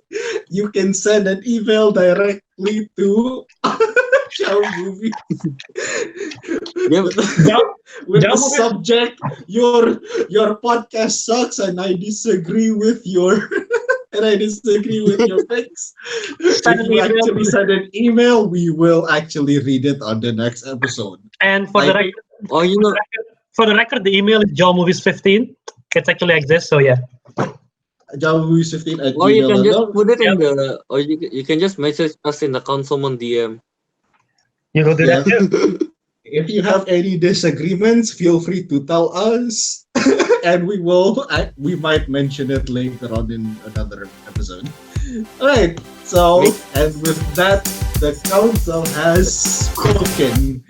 you can send an email directly to Show Movie Yep. with the subject your podcast sucks and I disagree with your picks. If you actually send an email, we will actually read it on the next episode. And for the record, Oh, you know, for the record, the email is JawMovies15. It actually exists, so yeah. JavaMovies15 at or you can just gmail.com. put it in the, or you can just message us in the Councilman DM. You go do that too. If you have any disagreements, feel free to tell us, and we might mention it later on in another episode. All right. So, and with that, the council has spoken.